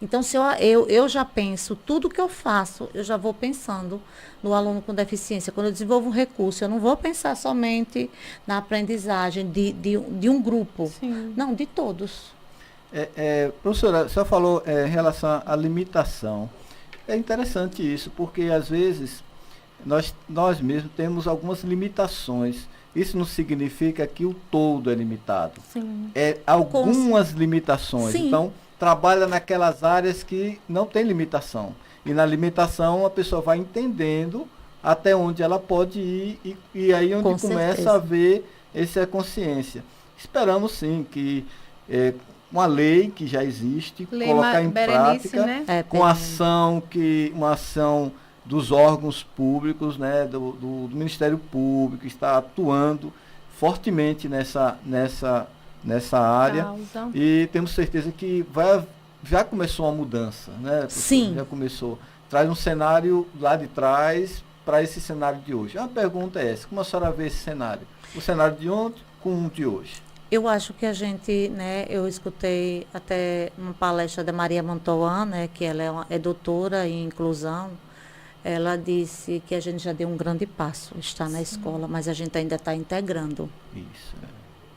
Então, se eu já penso, tudo que eu faço, eu já vou pensando no aluno com deficiência. Quando eu desenvolvo um recurso, eu não vou pensar somente na aprendizagem de um grupo. Sim. Não, de todos. Professora, a senhora falou em relação à limitação. É interessante isso, porque às vezes nós mesmos temos algumas limitações. Isso não significa que o todo é limitado. Sim. É algumas limitações. Sim. Então, trabalha naquelas áreas que não tem limitação. E na limitação a pessoa vai entendendo até onde ela pode ir e aí onde Com começa certeza. a ver essa consciência. Esperamos sim que uma lei que já existe, Lei colocar em Berenice, prática né? com uma ação dos órgãos públicos, né, do Ministério Público, está atuando fortemente nessa área. Causa. E temos certeza que já começou uma mudança, né, professor? Sim. Já começou. Traz um cenário lá de trás para esse cenário de hoje. A pergunta é essa: como a senhora vê esse cenário? O cenário de ontem com o de hoje? Eu acho que a gente, né, eu escutei até uma palestra da Maria Mantoan, né, que ela é doutora em inclusão. Ela disse que a gente já deu um grande passo, está na escola, mas a gente ainda está integrando, Isso.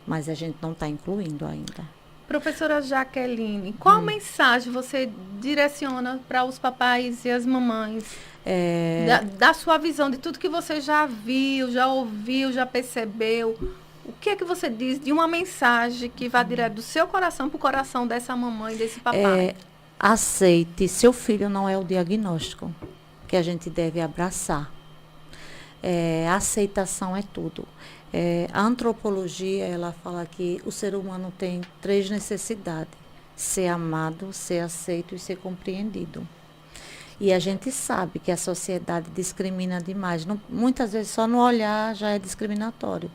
mas a gente não está incluindo ainda. Professora Jaqueline, qual mensagem você direciona para os papais e as mamães? Da sua visão, de tudo que você já viu, já ouviu, já percebeu, o que é que você diz de uma mensagem que vá direto do seu coração para o coração dessa mamãe, desse papai? Aceite, seu filho não é o diagnóstico que a gente deve abraçar. A aceitação é tudo. A antropologia, ela fala que o ser humano tem 3 necessidades: ser amado, ser aceito e ser compreendido. E a gente sabe que a sociedade discrimina demais. Muitas vezes só no olhar já é discriminatório.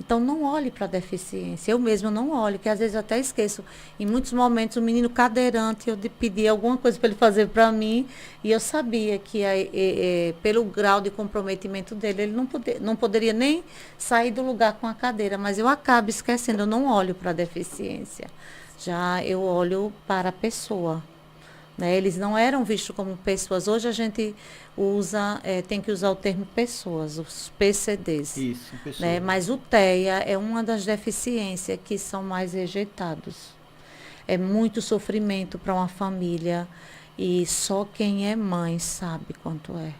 Então não olhe para a deficiência. Eu mesma não olho, que às vezes eu até esqueço. Em muitos momentos o menino cadeirante, eu pedi alguma coisa para ele fazer para mim, e eu sabia que pelo grau de comprometimento dele, ele não poderia nem sair do lugar com a cadeira, mas eu acabo esquecendo, eu não olho para a deficiência. Já eu olho para a pessoa. Né? Eles não eram vistos como pessoas. Hoje a gente tem que usar o termo pessoas, os PCDs. Isso, pessoa. Né? Mas o TEA é uma das deficiências que são mais rejeitados. É muito sofrimento para uma família e só quem é mãe sabe quanto é.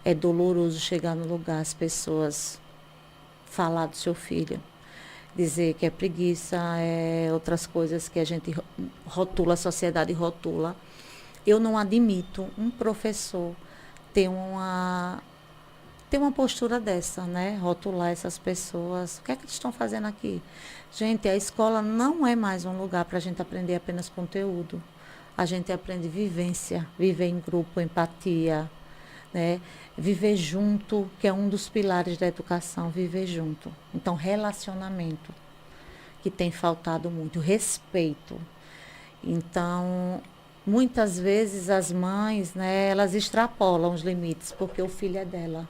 É doloroso chegar no lugar, as pessoas falar do seu filho, dizer que é preguiça, outras coisas que a gente rotula, a sociedade rotula. Eu não admito um professor ter uma postura dessa, né? Rotular essas pessoas. O que é que eles estão fazendo aqui? Gente, a escola não é mais um lugar para a gente aprender apenas conteúdo. A gente aprende vivência, viver em grupo, empatia, né? Viver junto, que é um dos pilares da educação, viver junto. Então, relacionamento, que tem faltado muito, respeito. Então, muitas vezes as mães, né, elas extrapolam os limites, porque o filho é dela.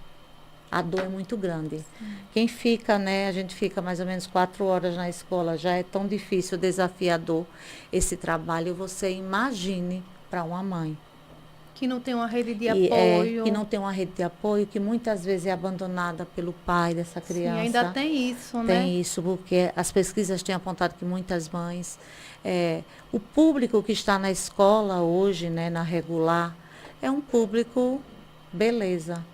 A dor é muito grande. Quem fica, né, a gente fica mais ou menos 4 horas na escola, já é tão difícil, desafiador esse trabalho. Você imagine para uma mãe. Que não tem uma rede de apoio. Que não tem uma rede de apoio, que muitas vezes é abandonada pelo pai dessa criança. Sim, ainda tem isso, né? Tem isso, porque as pesquisas têm apontado que muitas mães... o público que está na escola hoje, né, na regular, é um público beleza.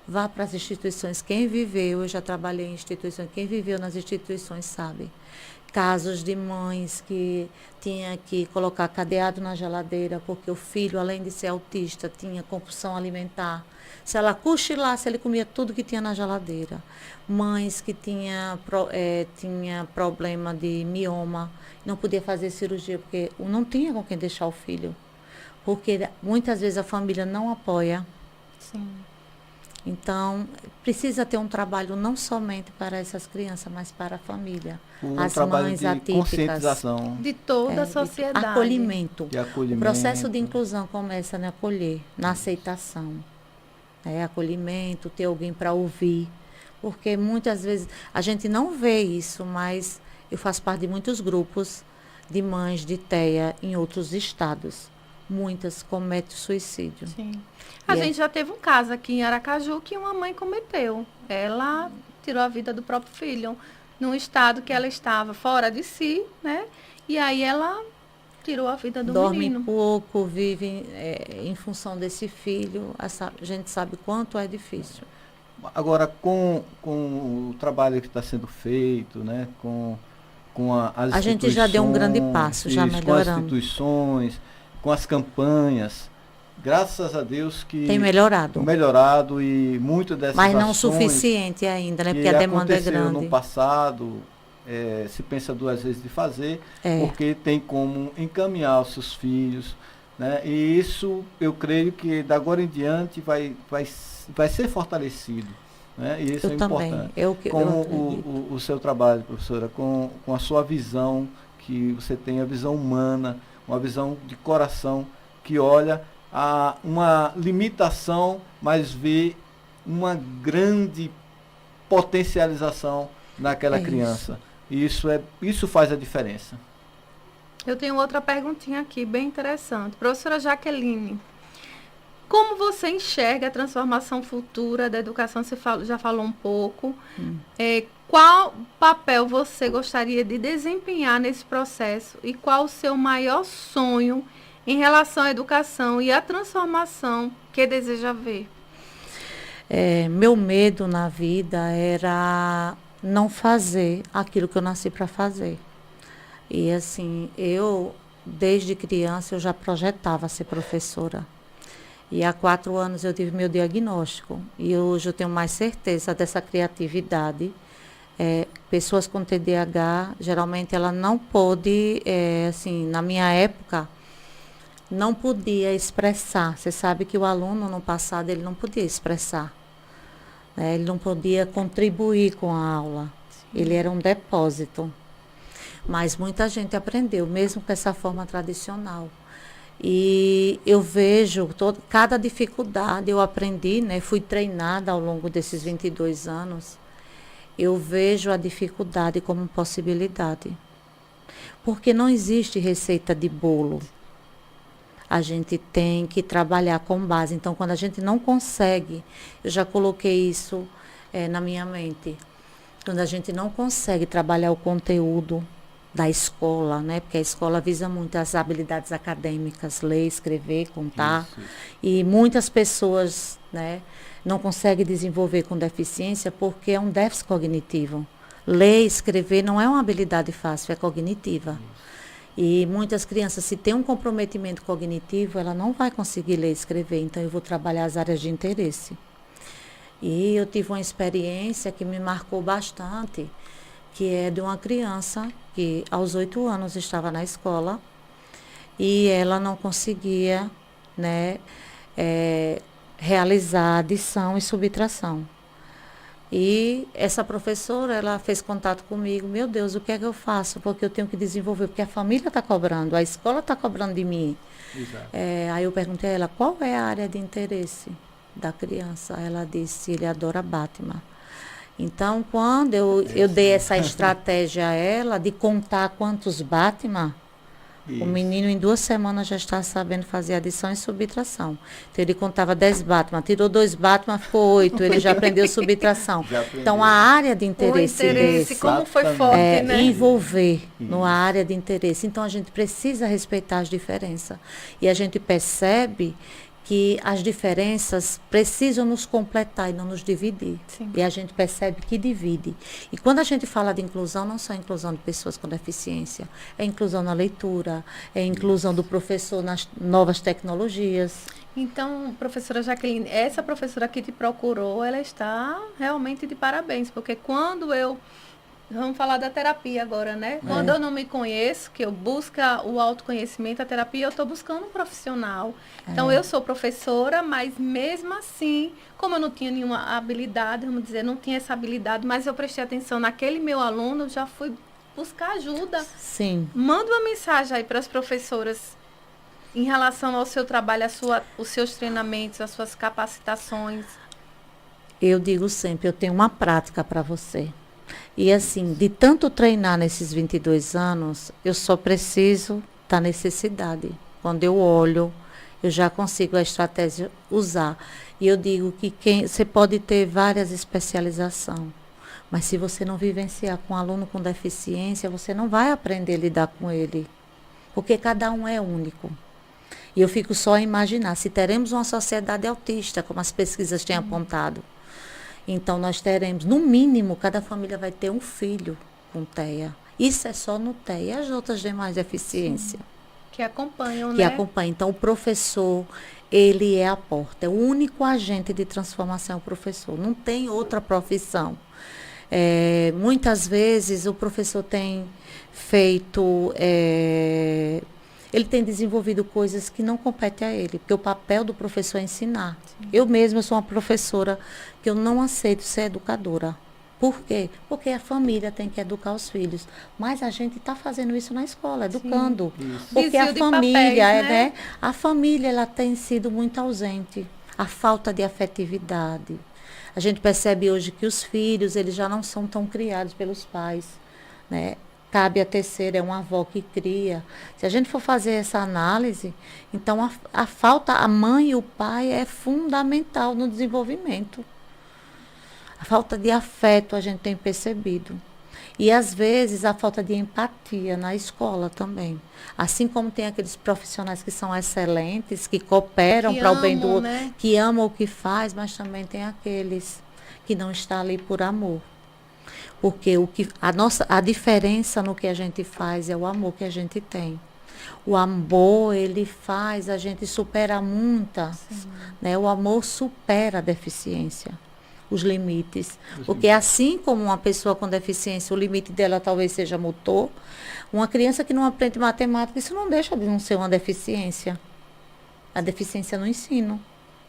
Vá para as instituições. Quem viveu, eu já trabalhei em instituições, quem viveu nas instituições sabe. Casos de mães que tinha que colocar cadeado na geladeira porque o filho, além de ser autista, tinha compulsão alimentar. Se ela cochilasse, ele comia tudo que tinha na geladeira. Mães que tinha problema de mioma, não podia fazer cirurgia porque não tinha com quem deixar o filho. Porque muitas vezes a família não apoia. Sim. Então, precisa ter um trabalho não somente para essas crianças, mas para a família. As trabalho mães de atípicas. Conscientização. De toda a sociedade. Acolhimento. De acolhimento. O processo de inclusão começa na acolher, na aceitação. Acolhimento, ter alguém para ouvir. Porque muitas vezes a gente não vê isso, mas eu faço parte de muitos grupos de mães de TEA em outros estados. Muitas cometem suicídio. Sim. A gente já teve um caso aqui em Aracaju que uma mãe cometeu. Ela tirou a vida do próprio filho, num estado que ela estava fora de si, né? E aí ela tirou a vida do menino. Dorme pouco, vive em função desse filho. A gente sabe quanto é difícil. Agora, com o trabalho que está sendo feito, né, com as A gente já deu um grande passo, já com as melhorando. instituições, com as campanhas, graças a Deus que Tem melhorado. melhorado e muito dessas Mas não o ações suficiente ainda, né? que Porque a demanda é aconteceram grande. no passado, se pensa duas vezes de fazer, É. porque tem como encaminhar os seus filhos, né? E isso, eu creio que da agora em diante vai ser fortalecido, né? E isso Eu é também. importante. Eu Com acredito. o seu trabalho, professora, com a sua visão, que você tem a visão humana, uma visão de coração, que olha a uma limitação, mas vê uma grande potencialização naquela É criança. E isso faz a diferença. Eu tenho outra perguntinha aqui, bem interessante. Professora Jaqueline, como você enxerga a transformação futura da educação? Você já falou um pouco. Qual papel você gostaria de desempenhar nesse processo e qual o seu maior sonho em relação à educação e à transformação que deseja ver? Meu medo na vida era não fazer aquilo que eu nasci para fazer. E assim, desde criança, eu já projetava ser professora. E há 4 anos eu tive meu diagnóstico. E hoje eu tenho mais certeza dessa criatividade. Pessoas com TDAH, geralmente ela não pôde, assim, na minha época, não podia expressar. Você sabe que o aluno, no passado, ele não podia expressar. Ele não podia contribuir com a aula. Ele era um depósito. Mas muita gente aprendeu, mesmo com essa forma tradicional. E eu vejo cada dificuldade, eu aprendi, né, fui treinada ao longo desses 22 anos. Eu vejo a dificuldade como possibilidade. Porque não existe receita de bolo. A gente tem que trabalhar com base. Então, quando a gente não consegue, eu já coloquei isso na minha mente. Quando a gente não consegue trabalhar o conteúdo da escola, né? Porque a escola visa muito as habilidades acadêmicas, ler, escrever, contar. Isso. E muitas pessoas, né, não conseguem desenvolver com deficiência porque é um déficit cognitivo. Ler e escrever não é uma habilidade fácil, é cognitiva. E muitas crianças, se tem um comprometimento cognitivo, ela não vai conseguir ler e escrever. Então, eu vou trabalhar as áreas de interesse. E eu tive uma experiência que me marcou bastante, que é de uma criança que aos 8 anos estava na escola e ela não conseguia, né, realizar adição e subtração. E essa professora, ela fez contato comigo, meu Deus, o que é que eu faço? Porque eu tenho que desenvolver, porque a família está cobrando, a escola está cobrando de mim. Aí eu perguntei a ela, qual é a área de interesse da criança? Ela disse, ele adora Batman. Então, quando eu dei essa estratégia a ela de contar quantos Batman, o menino em 2 semanas já está sabendo fazer adição e subtração. Então, ele contava 10 Batman, tirou 2 Batman, ficou 8, ele já aprendeu subtração. Então, a área de interesse, como foi forte, né? envolver na área de interesse. Então, a gente precisa respeitar as diferenças. E a gente percebe que as diferenças precisam nos completar e não nos dividir. Sim. E a gente percebe que divide. E quando a gente fala de inclusão, não só a inclusão de pessoas com deficiência, é a inclusão na leitura, é a inclusão do professor nas novas tecnologias. Então, professora Jaqueline, essa professora que te procurou, ela está realmente de parabéns, porque quando vamos falar da terapia agora, né? Quando eu não me conheço, que eu busco o autoconhecimento, a terapia, eu estou buscando um profissional. Então, eu sou professora, mas mesmo assim, como eu não tinha nenhuma habilidade, vamos dizer, não tinha essa habilidade, mas eu prestei atenção naquele meu aluno, já fui buscar ajuda. Sim. Manda uma mensagem aí para as professoras em relação ao seu trabalho, os seus treinamentos, as suas capacitações. Eu digo sempre, eu tenho uma prática para você. E assim, de tanto treinar nesses 22 anos, eu só preciso da necessidade. Quando eu olho, eu já consigo a estratégia usar. E eu digo que você pode ter várias especializações, mas se você não vivenciar com um aluno com deficiência, você não vai aprender a lidar com ele, porque cada um é único. E eu fico só a imaginar, se teremos uma sociedade autista, como as pesquisas têm apontado, Então, nós teremos, no mínimo, cada família vai ter um filho com TEA. Isso é só no TEA. E as outras demais deficiências? Que acompanham, Que né? acompanham. Então, o professor, ele é a porta. É o único agente de transformação, é o professor. Não tem outra profissão. Muitas vezes, o professor tem feito... ele tem desenvolvido coisas que não competem a ele, porque o papel do professor é ensinar. Eu mesma sou uma professora que eu não aceito ser educadora. Por quê? Porque a família tem que educar os filhos. Mas a gente está fazendo isso na escola, educando. Porque Desvio a de família, papéis, né? a família ela tem sido muito ausente. A falta de afetividade. A gente percebe hoje que os filhos, eles já não são tão criados pelos pais, né? Cabe a terceira, é uma avó que cria. Se a gente for fazer essa análise, então a falta, a mãe e o pai é fundamental no desenvolvimento. A falta de afeto a gente tem percebido. E, às vezes, a falta de empatia na escola também. Assim como tem aqueles profissionais que são excelentes, que cooperam para o bem do outro, né? que amam o que faz, mas também tem aqueles que não estão ali por amor. Porque a diferença no que a gente faz é o amor que a gente tem. O amor, ele faz a gente superar muitas, né? O amor supera a deficiência, os limites. Porque assim como uma pessoa com deficiência, o limite dela talvez seja motor, uma criança que não aprende matemática, isso não deixa de não ser uma deficiência. A deficiência no ensino.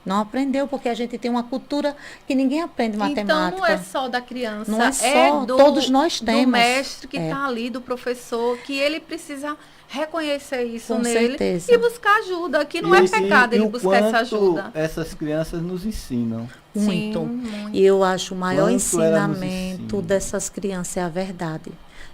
Não aprendeu, porque a gente tem uma cultura que ninguém aprende matemática. Então, não é só da criança. Não é só, todos nós temos. Do mestre que está ali, do professor, que ele precisa reconhecer isso Com nele certeza. e buscar ajuda. Que não é pecado ele buscar essa ajuda. Essas crianças nos ensinam. Muito. Sim, muito. E eu acho o maior Quanto ela nos ensinamento ensina. dessas crianças é a verdade.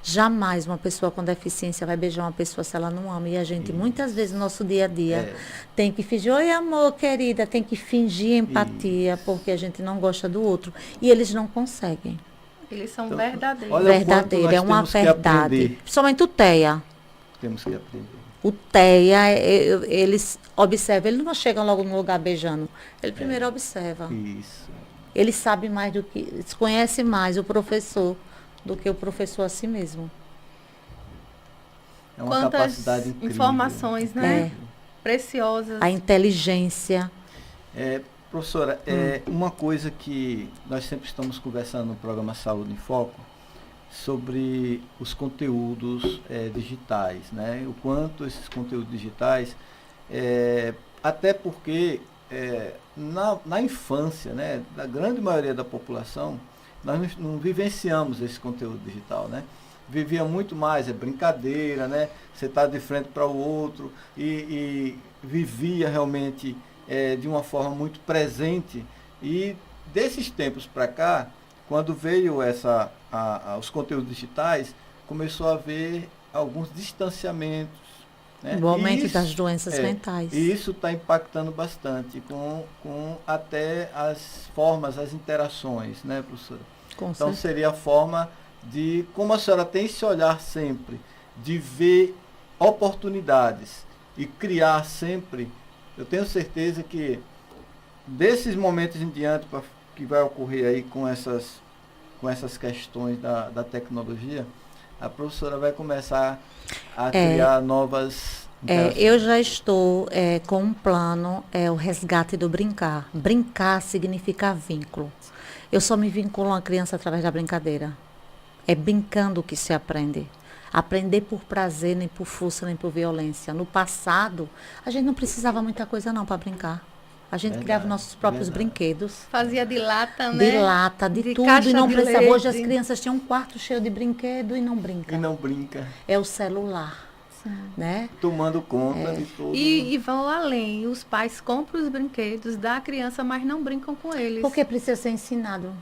Jamais uma pessoa com deficiência vai beijar uma pessoa se ela não ama. E a gente, muitas vezes, no nosso dia a dia, tem que fingir, oi amor, querida, tem que fingir empatia, porque a gente não gosta do outro. E eles não conseguem. Eles são Então, verdadeiros. olha o quanto Verdadeiro, nós é uma temos que verdade. aprender. Principalmente o TEA. Temos que aprender. O TEA, eles observam, eles não chegam logo no lugar beijando. Ele primeiro observa. Isso. Ele sabe mais do que, conhece mais o professor do que o professor a si mesmo. É uma Quantas capacidade incrível. informações, né? É. Preciosas. A inteligência. Professora, uma coisa que nós sempre estamos conversando no programa Saúde em Foco, sobre os conteúdos digitais, né? O quanto esses conteúdos digitais, até porque na infância, né, da grande maioria da população, nós não vivenciamos esse conteúdo digital, né? Vivia muito mais, brincadeira, né? Você está de frente para o outro e vivia realmente de uma forma muito presente. E desses tempos para cá, quando veio os conteúdos digitais, começou a haver alguns distanciamentos. Né? O aumento das doenças mentais. E isso está impactando bastante com até as formas, as interações, né, professora? Com Então certeza. seria a forma de, como a senhora tem esse olhar sempre, de ver oportunidades e criar sempre, eu tenho certeza que desses momentos em diante que vai ocorrer aí com essas questões da tecnologia, a professora vai começar a criar novas interações. Eu já estou com um plano, o resgate do brincar. Brincar significa vínculo. Eu só me vinculo a uma criança através da brincadeira. É brincando que se aprende. Aprender por prazer, nem por força, nem por violência. No passado, a gente não precisava muita coisa não para brincar. A gente criava nossos próprios brinquedos. Fazia de lata, né? De lata, de tudo, caixa e não de precisava. leite. Hoje as crianças tinham um quarto cheio de brinquedo e não brincam. E não brinca, É o celular, né? tomando conta de tudo. E vão além. Os pais compram os brinquedos da criança, mas não brincam com eles. Porque precisa ser ensinado.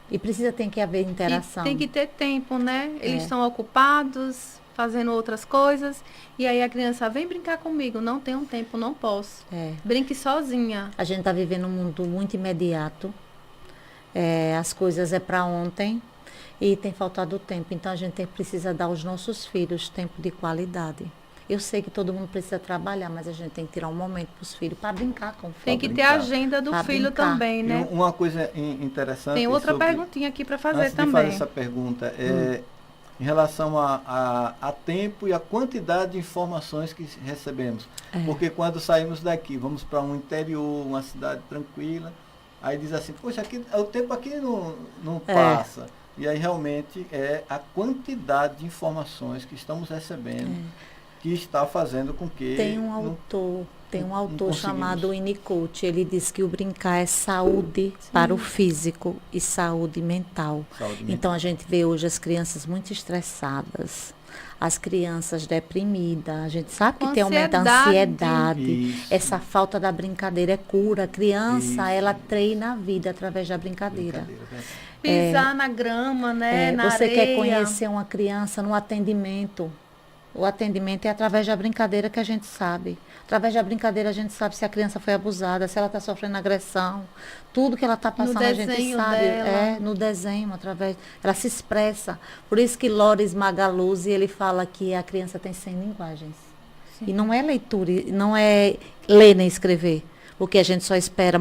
E tem que haver interação. E tem que ter tempo, né? Eles estão ocupados, fazendo outras coisas. E aí a criança vem brincar comigo. Não tenho tempo, não posso. Brinque sozinha. A gente está vivendo um mundo muito imediato. As coisas é para ontem. E tem faltado tempo. Então a gente precisa dar aos nossos filhos tempo de qualidade. Eu sei que todo mundo precisa trabalhar, mas a gente tem que tirar um momento para os filhos para brincar com o filho. Tem que ter a agenda do Pra filho brincar. também, né? Uma coisa interessante. Tem outra sobre- perguntinha aqui para fazer Antes de também. fazer essa pergunta, em relação a tempo e a quantidade de informações que recebemos. Porque quando saímos daqui, vamos para um interior, uma cidade tranquila, aí diz assim, poxa, aqui, o tempo aqui não passa. E aí realmente é a quantidade de informações que estamos recebendo que está fazendo com que... Tem um autor conseguimos. chamado Winnicott, ele diz que o brincar é saúde para o físico e saúde mental. Saúde mental. Então a gente vê hoje as crianças muito estressadas, as crianças deprimidas, a gente sabe Com que tem aumenta a ansiedade. ansiedade, Isso. essa falta da brincadeira é cura. A criança, Isso. ela treina a vida através da brincadeira. Verdade. Pisar na grama, né? Na Você areia. quer conhecer uma criança no atendimento. O atendimento é através da brincadeira que a gente sabe. Através da brincadeira a gente sabe se a criança foi abusada, se ela está sofrendo agressão. Tudo que ela está passando a gente desenho sabe. dela. No desenho, através. Ela se expressa. Por isso que Loris Magaluzzi, ele fala que a criança tem 100 linguagens. E não é leitura, não é ler nem escrever. Porque a gente só espera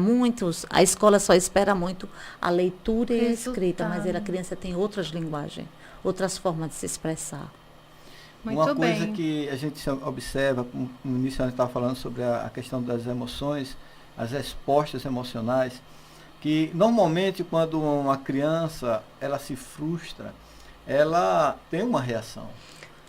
a escola só espera muito a leitura e a escrita, mas a criança tem outras linguagens, outras formas de se expressar. Muito Uma coisa bem. que a gente observa, no início a gente estava falando sobre a questão das emoções, as respostas emocionais, que normalmente quando uma criança ela se frustra, ela tem uma reação.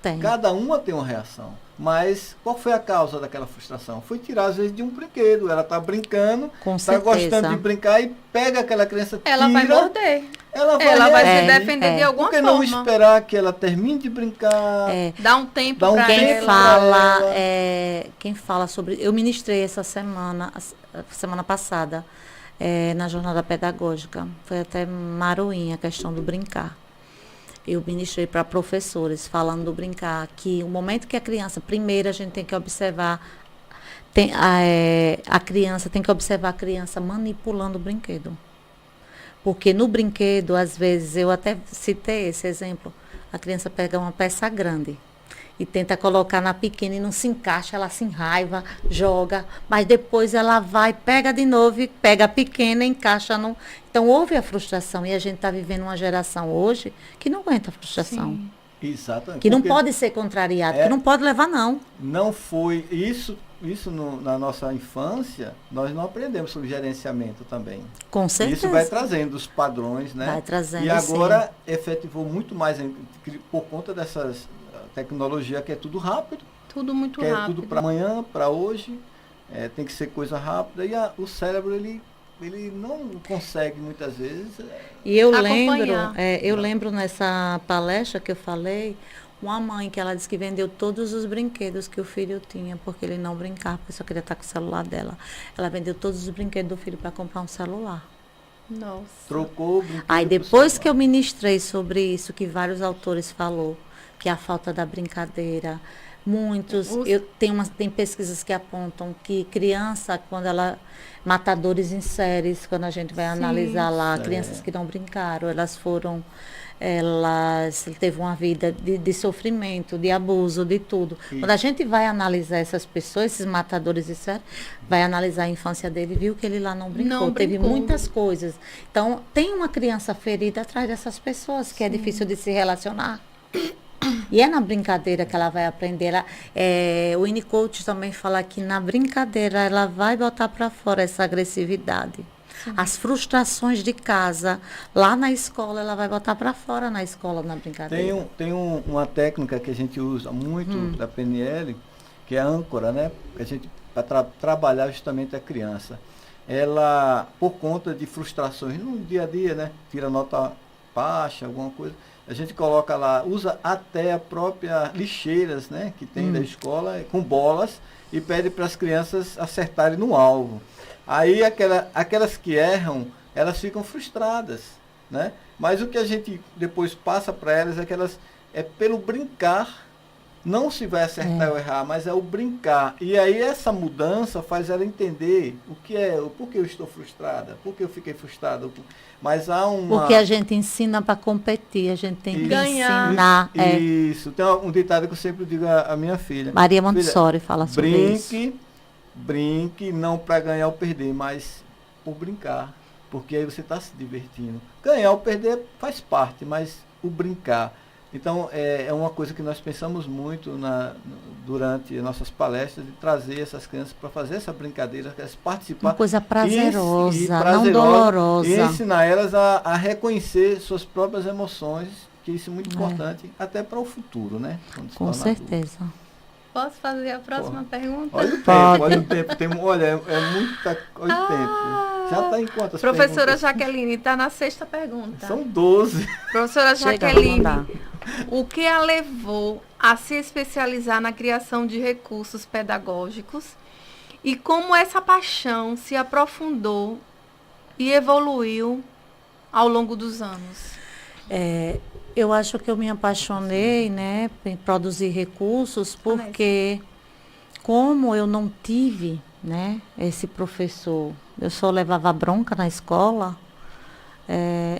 Tem. Cada uma tem uma reação. Mas qual foi a causa daquela frustração? Foi tirar, às vezes, de um brinquedo. Ela está brincando, Com está certeza. gostando de brincar e pega aquela criança, tira, Ela vai morder. ela Vai se reagir. defender de alguma Por que não forma. esperar que ela termine de brincar? Dá um tempo Dá um para tempo. Quem ela. fala, ela. quem fala sobre. Eu ministrei essa semana, a semana passada, na jornada pedagógica. Foi até maroinha a questão do brincar. Eu ministrei para professores falando do brincar, que o momento que a criança, primeiro a gente tem que observar, a criança tem que observar a criança manipulando o brinquedo. Porque no brinquedo, às vezes, eu até citei esse exemplo, a criança pega uma peça grande e tenta colocar na pequena e não se encaixa, ela se enraiva, joga, mas depois ela vai, pega de novo e pega a pequena e encaixa no... Então houve a frustração e a gente está vivendo uma geração hoje que não aguenta a frustração. Sim. Exatamente. Que não Porque pode ser contrariado, que não pode levar não. não foi isso na nossa infância, nós não aprendemos sobre gerenciamento também. Com certeza. Isso vai trazendo os padrões, né? Vai trazendo, e agora efetivou muito mais por conta dessas tecnologia que é tudo rápido, Tudo muito que é rápido. tudo para amanhã, para hoje, tem que ser coisa rápida e o cérebro ele não consegue muitas vezes. E eu acompanhar. lembro nessa palestra que eu falei, uma mãe que ela disse que vendeu todos os brinquedos que o filho tinha, porque ele não brincava, porque só queria estar com o celular dela. Ela vendeu todos os brinquedos do filho para comprar um celular. Nossa. Trocou o brinquedo Aí pro depois celular. que eu ministrei sobre isso, que vários autores falou, que a falta da brincadeira, muitos, tem pesquisas que apontam que criança, quando ela, matadores em séries, quando a gente vai analisar lá, crianças que não brincaram, elas teve uma vida de sofrimento, de abuso, de tudo. Quando a gente vai analisar essas pessoas, esses matadores de série, vai analisar a infância dele, viu que ele lá não brincou, Não teve brincou. muitas coisas. Então, tem uma criança ferida atrás dessas pessoas, que é difícil de se relacionar. E é na brincadeira que ela vai aprender. O Winnicott também fala que na brincadeira ela vai botar para fora essa agressividade. As frustrações de casa, lá na escola, ela vai botar para fora na escola, na brincadeira. Tem uma técnica que a gente usa muito da PNL, que é a âncora, né? A gente para trabalhar justamente a criança. Ela, por conta de frustrações no dia a dia, né? Tira nota baixa, alguma coisa. A gente coloca lá, usa até a própria lixeiras, né? Que tem da escola, com bolas, e pede para as crianças acertarem no alvo. Aí aquelas que erram, elas ficam frustradas, né? Mas o que a gente depois passa para elas é que elas, pelo brincar, não se vai acertar ou errar, mas é o brincar. E aí essa mudança faz ela entender o que é, o porquê eu estou frustrada, por que eu fiquei frustrada. Mas há uma... Porque a gente ensina para competir, a gente tem que Ganhar. ensinar. Isso. Tem um ditado que eu sempre digo à minha filha. Maria Montessori fala sobre isso. Brinque, não para ganhar ou perder, mas por brincar. Porque aí você está se divertindo. Ganhar ou perder faz parte, mas o brincar. Então, é uma coisa que nós pensamos muito durante nossas palestras, de trazer essas crianças para fazer essa brincadeira, elas participar. Uma coisa prazerosa, prazerosa, não dolorosa. E ensinar elas a reconhecer suas próprias emoções, que isso é muito importante, até para o futuro, né? Com certeza. Posso fazer a próxima pergunta? Olha o tempo, olha o tempo. Olha, é muita... Olha o tempo. Já está em quantas Professora perguntas? Jaqueline, está na 6ª pergunta. São 12. Professora Chega, Jaqueline, vamos lá. o que a levou a se especializar na criação de recursos pedagógicos e como essa paixão se aprofundou e evoluiu ao longo dos anos? Eu acho que eu me apaixonei, né, em produzir recursos, porque como eu não tive, né, esse professor, eu só levava bronca na escola,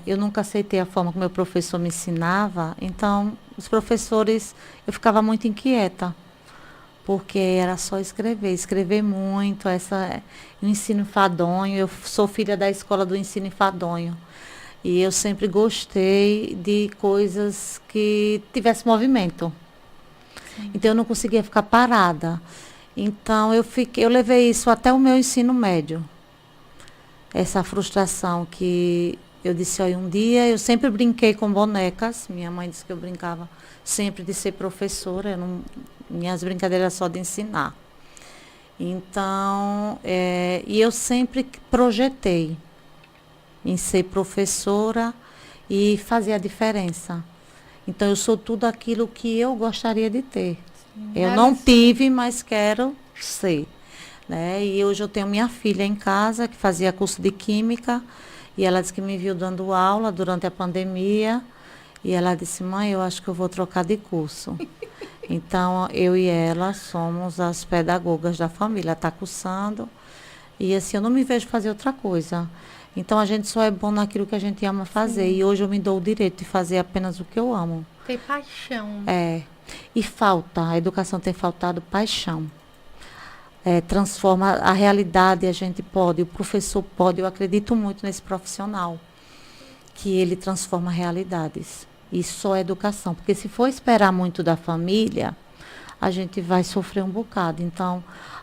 eu nunca aceitei a forma como meu professor me ensinava, então os professores, eu ficava muito inquieta, porque era só escrever muito, o ensino enfadonho, eu sou filha da escola do ensino enfadonho. E eu sempre gostei de coisas que tivesse movimento. Sim. Então eu não conseguia ficar parada. Então eu levei isso até o meu ensino médio. Essa frustração que eu disse, olha, um dia eu sempre brinquei com bonecas. Minha mãe disse que eu brincava sempre de ser professora. Minhas brincadeiras só de ensinar. Então, e eu sempre projetei em ser professora e fazer a diferença. Então, eu sou tudo aquilo que eu gostaria de ter. Sim, eu não tive, mas quero ser. Né? E hoje eu tenho minha filha em casa, que fazia curso de Química, e ela disse que me viu dando aula durante a pandemia, e ela disse, mãe, eu acho que eu vou trocar de curso. Então, eu e ela somos as pedagogas da família, está cursando, e assim, eu não me vejo fazer outra coisa. Então, a gente só é bom naquilo que a gente ama fazer. Sim. E hoje eu me dou o direito de fazer apenas o que eu amo. Ter paixão. E a educação tem faltado paixão. Transforma a realidade, a gente pode, o professor pode. Eu acredito muito nesse profissional, que ele transforma realidades. E só a educação. Porque se for esperar muito da família, a gente vai sofrer um bocado. Então,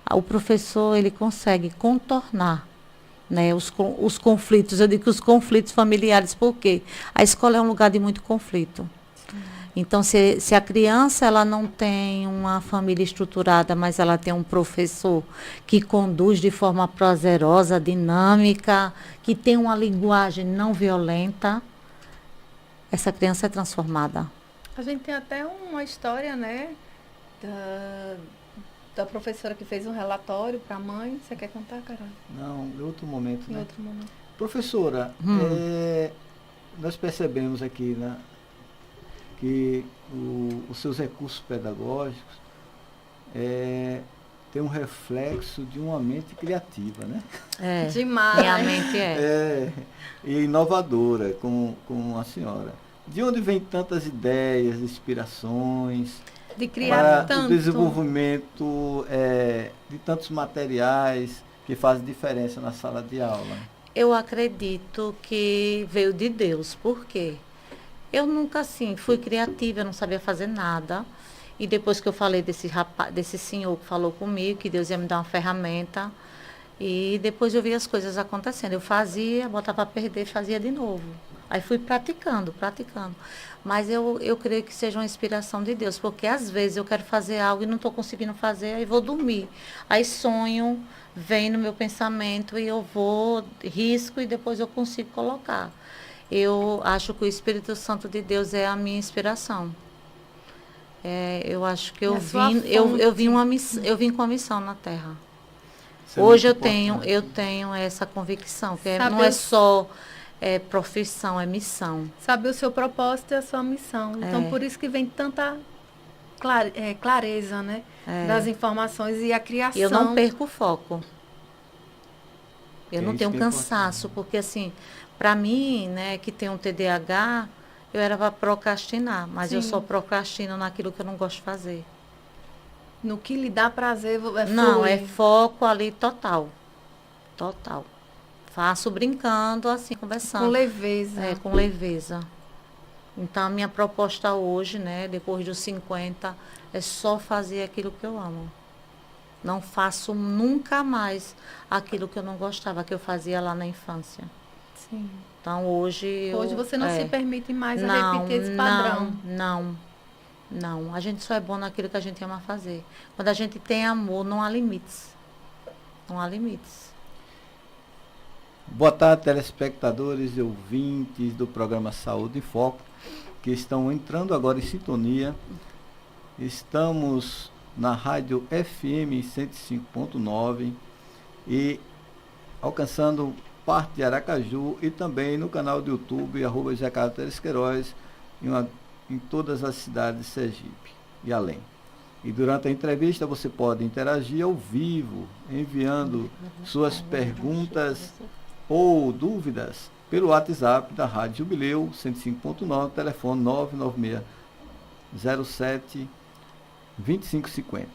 o professor, ele consegue contornar, né, os conflitos, eu digo os conflitos familiares, porque a escola é um lugar de muito conflito. Sim. Então, se a criança ela não tem uma família estruturada, mas ela tem um professor que conduz de forma prazerosa, dinâmica, que tem uma linguagem não violenta, essa criança é transformada. A gente tem até uma história, né, da professora que fez um relatório para a mãe. Você quer contar, Carol? Não, em outro momento. Em outro momento. Professora, nós percebemos aqui, né, que os seus recursos pedagógicos tem um reflexo de uma mente criativa, né? Demais. Minha mente e inovadora, como a senhora. De onde vem tantas ideias, inspirações? De criar tanto. O desenvolvimento de tantos materiais que fazem diferença na sala de aula. Eu acredito que veio de Deus. Por quê? Eu nunca, assim, fui criativa, eu não sabia fazer nada. E depois que eu falei desse senhor que falou comigo, que Deus ia me dar uma ferramenta, e depois eu vi as coisas acontecendo. Eu fazia, botava para perder, fazia de novo. Aí fui praticando. Mas eu creio que seja uma inspiração de Deus, porque às vezes eu quero fazer algo e não estou conseguindo fazer, aí vou dormir. Aí sonho, vem no meu pensamento e eu vou, risco e depois eu consigo colocar. Eu acho que o Espírito Santo de Deus é a minha inspiração. Eu acho que eu vim com a missão na Terra. Hoje eu tenho essa convicção, que não é só profissão, é missão. Saber o seu propósito e a sua missão. Então, por isso que vem tanta clareza, né? É. Das informações e a criação. Eu não perco o foco. Eu É não isso tenho que é cansaço, porque assim, para mim, né, que tem um TDAH, eu era para procrastinar, mas eu Sim. só procrastino naquilo que eu não gosto de fazer. No que lhe dá prazer, Não, flui. é foco ali total. Total. Faço brincando, assim, conversando. Com leveza. É, com leveza. Então, a minha proposta hoje, né, depois dos 50, é só fazer aquilo que eu amo. Não faço nunca mais aquilo que eu não gostava, que eu fazia lá na infância. Sim. Então, hoje Hoje você não se permite mais a não, repetir esse padrão. não. A gente só é bom naquilo que a gente ama fazer. Quando a gente tem amor, não há limites. Não há limites. Boa tarde, telespectadores e ouvintes do programa Saúde em Foco, que estão entrando agora em sintonia. Estamos na rádio FM 105.9 e alcançando parte de Aracaju e também no canal do YouTube, @Jacaré Teres Queiroz, em todas as cidades de Sergipe e além. E durante a entrevista você pode interagir ao vivo, enviando suas perguntas ou dúvidas pelo WhatsApp da Rádio Jubileu 105.9, telefone 99607 2550.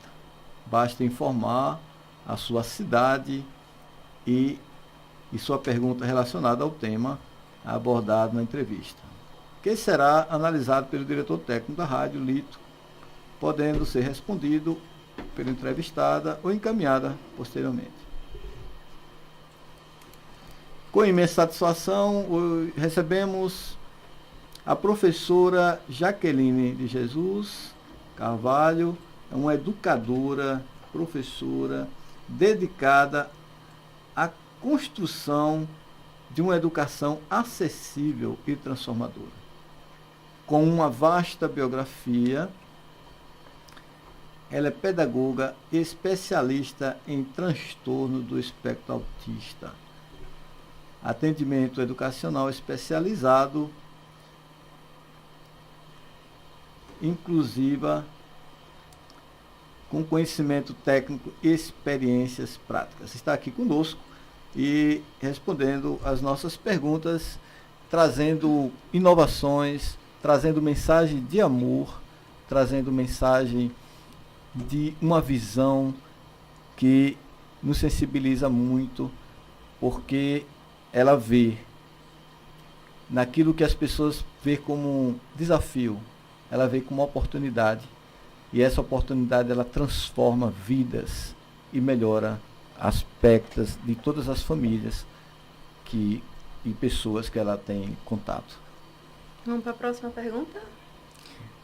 Basta informar a sua cidade e sua pergunta relacionada ao tema abordado na entrevista, que será analisado pelo diretor técnico da rádio, Lito, podendo ser respondido pela entrevistada ou encaminhada posteriormente. Com imensa satisfação, recebemos a professora Jaqueline de Jesus Carvalho, é uma educadora, professora, dedicada à construção de uma educação acessível e transformadora. Com uma vasta biografia, ela é pedagoga especialista em transtorno do espectro autista, atendimento educacional especializado, inclusiva, com conhecimento técnico e experiências práticas. Está aqui conosco e respondendo as nossas perguntas, trazendo inovações, trazendo mensagem de amor, trazendo mensagem de uma visão que nos sensibiliza muito, porque ela vê naquilo que as pessoas vê como um desafio, ela vê como uma oportunidade, e essa oportunidade ela transforma vidas e melhora aspectos de todas as famílias e pessoas que ela tem contato. Vamos para a próxima pergunta?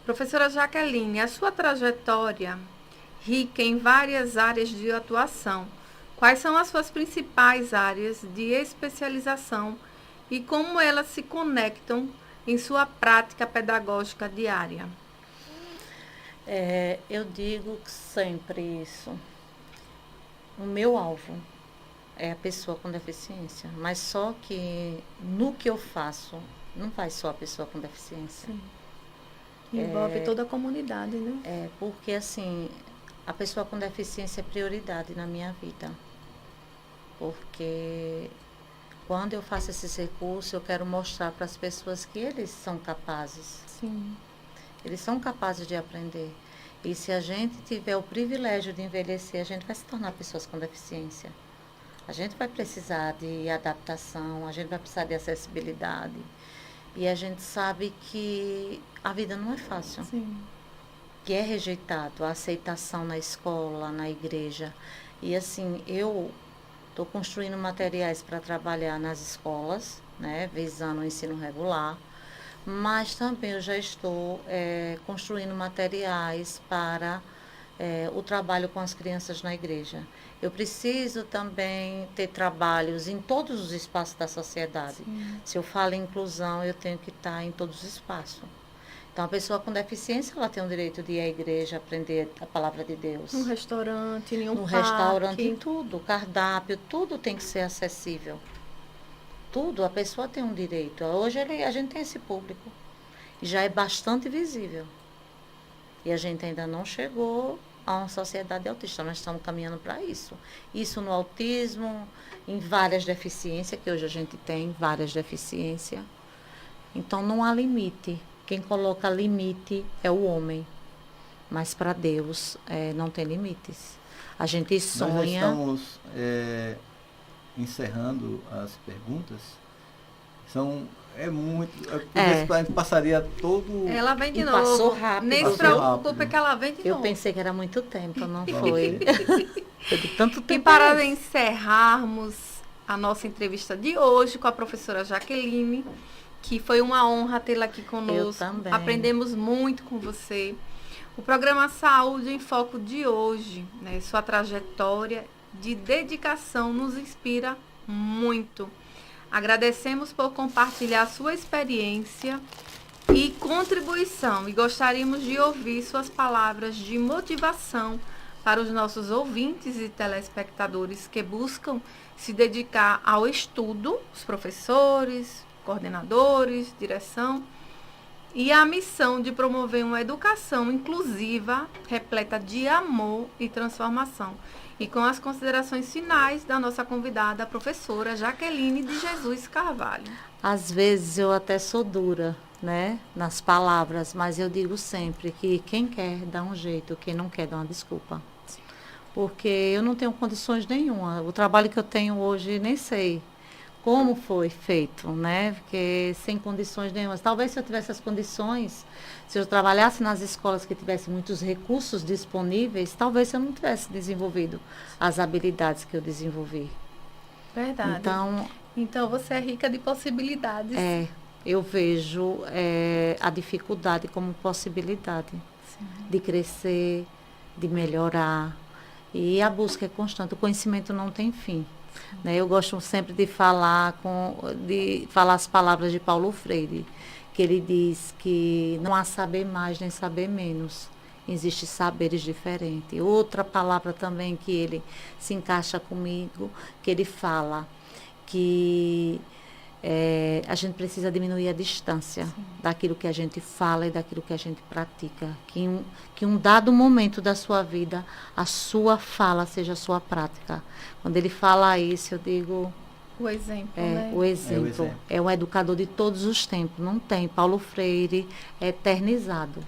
Professora Jaqueline, a sua trajetória rica em várias áreas de atuação, quais são as suas principais áreas de especialização e como elas se conectam em sua prática pedagógica diária? Eu digo sempre isso. O meu alvo é a pessoa com deficiência, mas só que no que eu faço, não vai só a pessoa com deficiência. Sim. Envolve toda a comunidade, né? Porque assim, a pessoa com deficiência é prioridade na minha vida. Porque quando eu faço esse recurso, eu quero mostrar para as pessoas que eles são capazes. Sim. Eles são capazes de aprender. E se a gente tiver o privilégio de envelhecer, a gente vai se tornar pessoas com deficiência. A gente vai precisar de adaptação, a gente vai precisar de acessibilidade. E a gente sabe que a vida não é fácil. Sim. Que é rejeitado a aceitação na escola, na igreja. E assim, eu estou construindo materiais para trabalhar nas escolas, né, visando o ensino regular. Mas também eu já estou construindo materiais para o trabalho com as crianças na igreja. Eu preciso também ter trabalhos em todos os espaços da sociedade. Sim. Se eu falo em inclusão, eu tenho que estar em todos os espaços. Então, a pessoa com deficiência, ela tem o direito de ir à igreja, aprender a palavra de Deus. Um restaurante, em um No parque. restaurante, em tudo, cardápio, tudo tem que ser acessível. Tudo, a pessoa tem um direito. Hoje a gente tem esse público. Já é bastante visível. E a gente ainda não chegou a uma sociedade autista, nós estamos caminhando para isso. Isso no autismo, em várias deficiências, que hoje a gente tem várias deficiências. Então não há limite. Quem coloca limite é o homem. Mas para Deus não tem limites. A gente sonha... Nós já estamos encerrando as perguntas. É muito... A gente passaria todo... Ela vem de E novo. passou rápido. Nem se preocupe que ela vem de Eu novo. pensei que era muito tempo, não foi? Foi de tanto tempo. E para encerrarmos a nossa entrevista de hoje com a professora Jaqueline, que foi uma honra tê-la aqui conosco. Eu também. Aprendemos muito com você. O programa Saúde em Foco de hoje, né, sua trajetória de dedicação nos inspira muito. Agradecemos por compartilhar sua experiência e contribuição e gostaríamos de ouvir suas palavras de motivação para os nossos ouvintes e telespectadores que buscam se dedicar ao estudo, os professores, coordenadores, direção, e a missão de promover uma educação inclusiva, repleta de amor e transformação. E com as considerações finais da nossa convidada, a professora Jaqueline de Jesus Carvalho. Às vezes eu até sou dura, né, nas palavras, mas eu digo sempre que quem quer dá um jeito, quem não quer dá uma desculpa. Porque eu não tenho condições nenhuma. O trabalho que eu tenho hoje, nem sei como foi feito, né? Porque sem condições nenhumas. Talvez se eu tivesse as condições, se eu trabalhasse nas escolas que tivessem muitos recursos disponíveis, talvez eu não tivesse desenvolvido as habilidades que eu desenvolvi. Verdade. Então você é rica de possibilidades. Eu vejo a dificuldade como possibilidade de crescer, de melhorar. E a busca é constante, o conhecimento não tem fim. Né? Eu gosto sempre de falar as palavras de Paulo Freire, que ele diz que não há saber mais nem saber menos. Existem saberes diferentes. Outra palavra também que ele se encaixa comigo, que ele fala que a gente precisa diminuir a distância daquilo que a gente fala e daquilo que a gente pratica. Que um dado momento da sua vida, a sua fala seja a sua prática. Quando ele fala isso, eu digo... O exemplo, né? O exemplo. É um educador de todos os tempos. Não tem. Paulo Freire é eternizado.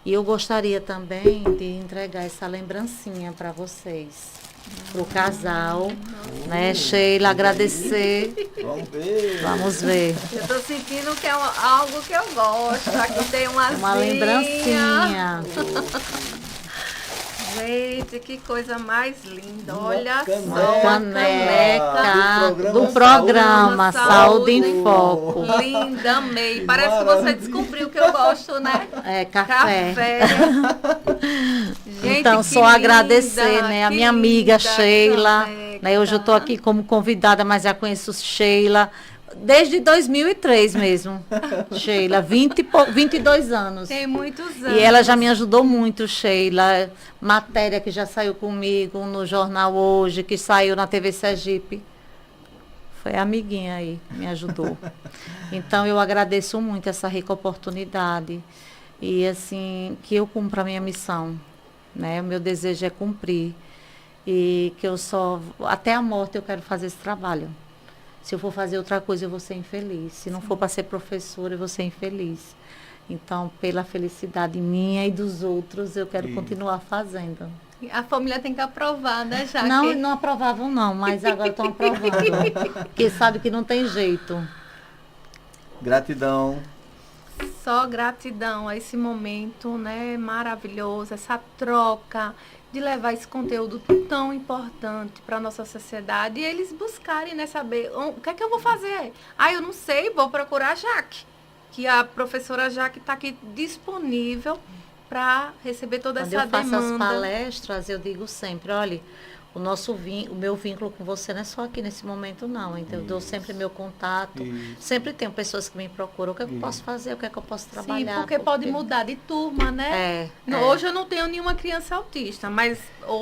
E eu gostaria também de entregar essa lembrancinha para vocês. Para o casal, né, Sheila, agradecer. Vamos ver. Eu estou sentindo que é algo que eu gosto. Aqui tem uma lembrancinha. Gente, que coisa mais linda. Olha só. Uma caneca do programa Saúde em Foco. Linda, amei. Parece que você descobriu que eu gosto, né? Café. Gente, então, só agradecer, né, a minha amiga Sheila. Né, hoje eu estou aqui como convidada, mas já conheço Sheila desde 2003 mesmo. Sheila, 22 anos. Tem muitos anos. E ela já me ajudou muito, Sheila. Matéria que já saiu comigo no Jornal Hoje, que saiu na TV Sergipe. Foi a amiguinha aí, me ajudou. Então, eu agradeço muito essa rica oportunidade. E, assim, que eu cumpra a minha missão. Né? O meu desejo é cumprir. E que até a morte eu quero fazer esse trabalho. Se eu for fazer outra coisa, eu vou ser infeliz. Se não for para ser professora, eu vou ser infeliz. Então, pela felicidade minha e dos outros, eu quero continuar fazendo. A família tem que aprovar, né, Jaque? Não aprovavam não, mas agora estão aprovando. Porque sabe que não tem jeito. Gratidão. Só gratidão a esse momento, né, maravilhoso, essa troca de levar esse conteúdo tão importante para a nossa sociedade e eles buscarem, né, saber o que é que eu vou fazer. Eu não sei, vou procurar a Jaque, que a professora Jaque está aqui disponível para receber toda essa demanda. Quando eu faço as palestras, eu digo sempre, olha, o meu vínculo com você não é só aqui nesse momento, não. Então, eu dou sempre meu contato. Sempre tenho pessoas que me procuram. O que é que eu posso fazer? O que é que eu posso trabalhar? Sim, porque pode mudar de turma, né? Hoje eu não tenho nenhuma criança autista, mas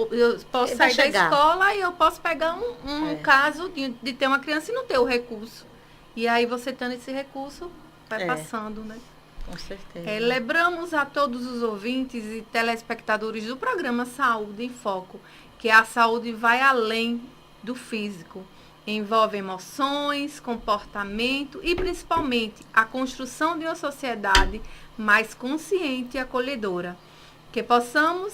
eu posso sair da escola e eu posso pegar um caso de ter uma criança e não ter o recurso. E aí, você tendo esse recurso, vai passando, né? Com certeza. Lembramos a todos os ouvintes e telespectadores do programa Saúde em Foco que a saúde vai além do físico. Envolve emoções, comportamento e, principalmente, a construção de uma sociedade mais consciente e acolhedora. Que possamos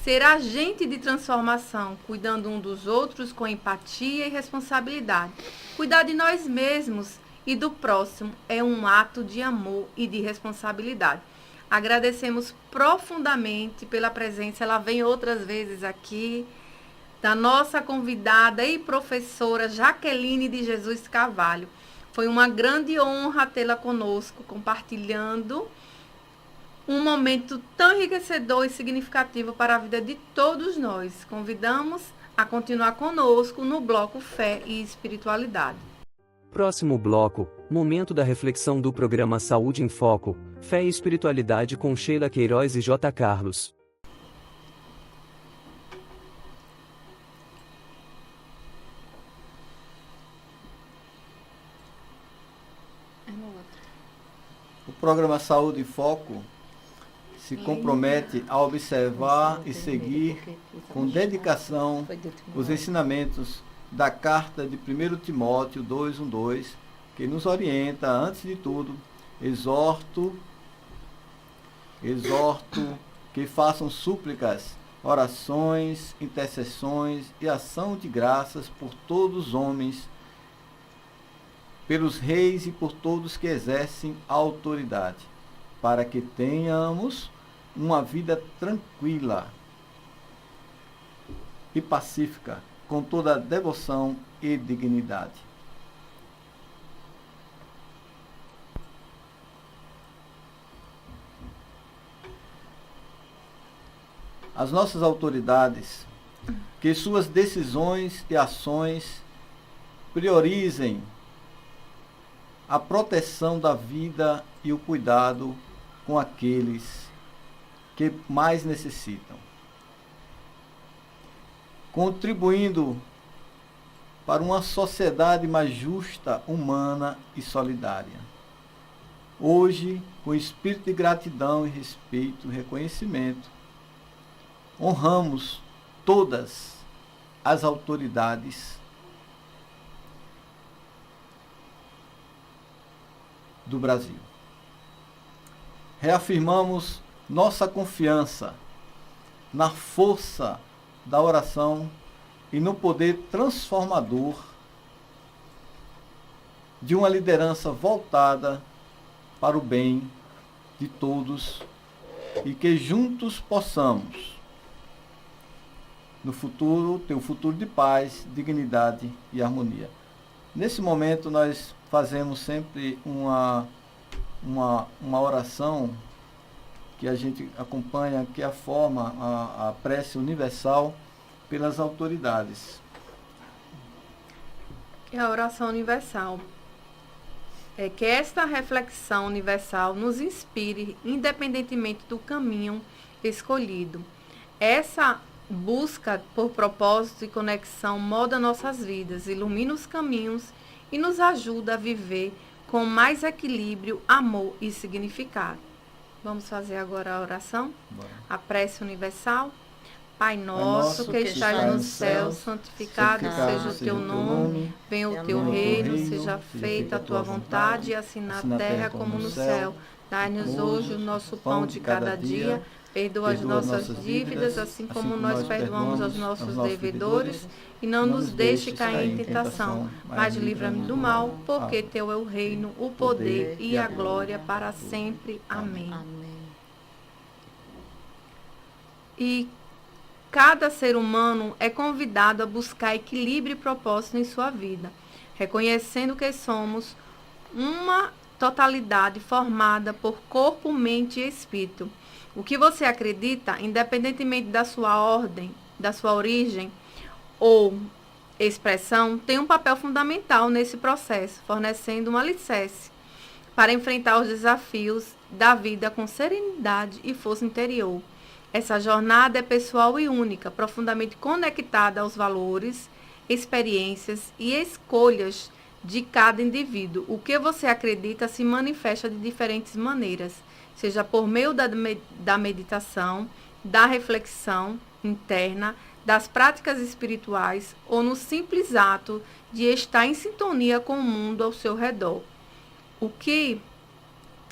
ser agente de transformação, cuidando um dos outros com empatia e responsabilidade. Cuidar de nós mesmos e do próximo é um ato de amor e de responsabilidade. Agradecemos profundamente pela presença, ela vem outras vezes aqui, da nossa convidada e professora Jaqueline de Jesus Carvalho. Foi uma grande honra tê-la conosco, compartilhando um momento tão enriquecedor e significativo para a vida de todos nós. Convidamos a continuar conosco no bloco Fé e Espiritualidade. Próximo bloco, momento da reflexão do programa Saúde em Foco, Fé e Espiritualidade com Sheila Queiroz e J. Carlos. O programa Saúde em Foco se compromete a observar e seguir com dedicação os ensinamentos da carta de 1 Timóteo 2:1-2, que nos orienta, antes de tudo, exorto que façam súplicas, orações, intercessões e ação de graças por todos os homens, pelos reis e por todos que exercem autoridade, para que tenhamos uma vida tranquila e pacífica, com toda devoção e dignidade. As nossas autoridades, que suas decisões e ações priorizem a proteção da vida e o cuidado com aqueles que mais necessitam, contribuindo para uma sociedade mais justa, humana e solidária. Hoje, com espírito de gratidão e respeito e reconhecimento, honramos todas as autoridades do Brasil. Reafirmamos nossa confiança na força da oração e no poder transformador de uma liderança voltada para o bem de todos e que juntos possamos, no futuro, ter um futuro de paz, dignidade e harmonia. Nesse momento, nós fazemos sempre uma oração que a gente acompanha, que é a forma, a prece universal pelas autoridades. É a oração universal. É que esta reflexão universal nos inspire, independentemente do caminho escolhido. Essa busca por propósito e conexão molda nossas vidas, ilumina os caminhos e nos ajuda a viver com mais equilíbrio, amor e significado. Vamos fazer agora a oração? Bora. A prece universal. Pai nosso que estás no céu, santificado seja o teu nome, venha o teu reino, seja feita a tua vontade, assim na terra como no céu. Dai-nos hoje o nosso pão de cada dia, perdoa as nossas dívidas, assim como nós perdoamos aos nossos devedores, e não nos deixe cair em tentação, mas livra-nos do mal, porque teu é o reino, o poder e a glória para sempre. Amém. E cada ser humano é convidado a buscar equilíbrio e propósito em sua vida, reconhecendo que somos uma totalidade formada por corpo, mente e espírito. O que você acredita, independentemente da sua ordem, da sua origem ou expressão, tem um papel fundamental nesse processo, fornecendo um alicerce para enfrentar os desafios da vida com serenidade e força interior. Essa jornada é pessoal e única, profundamente conectada aos valores, experiências e escolhas de cada indivíduo. O que você acredita se manifesta de diferentes maneiras, seja por meio da meditação, da reflexão interna, das práticas espirituais ou no simples ato de estar em sintonia com o mundo ao seu redor. O que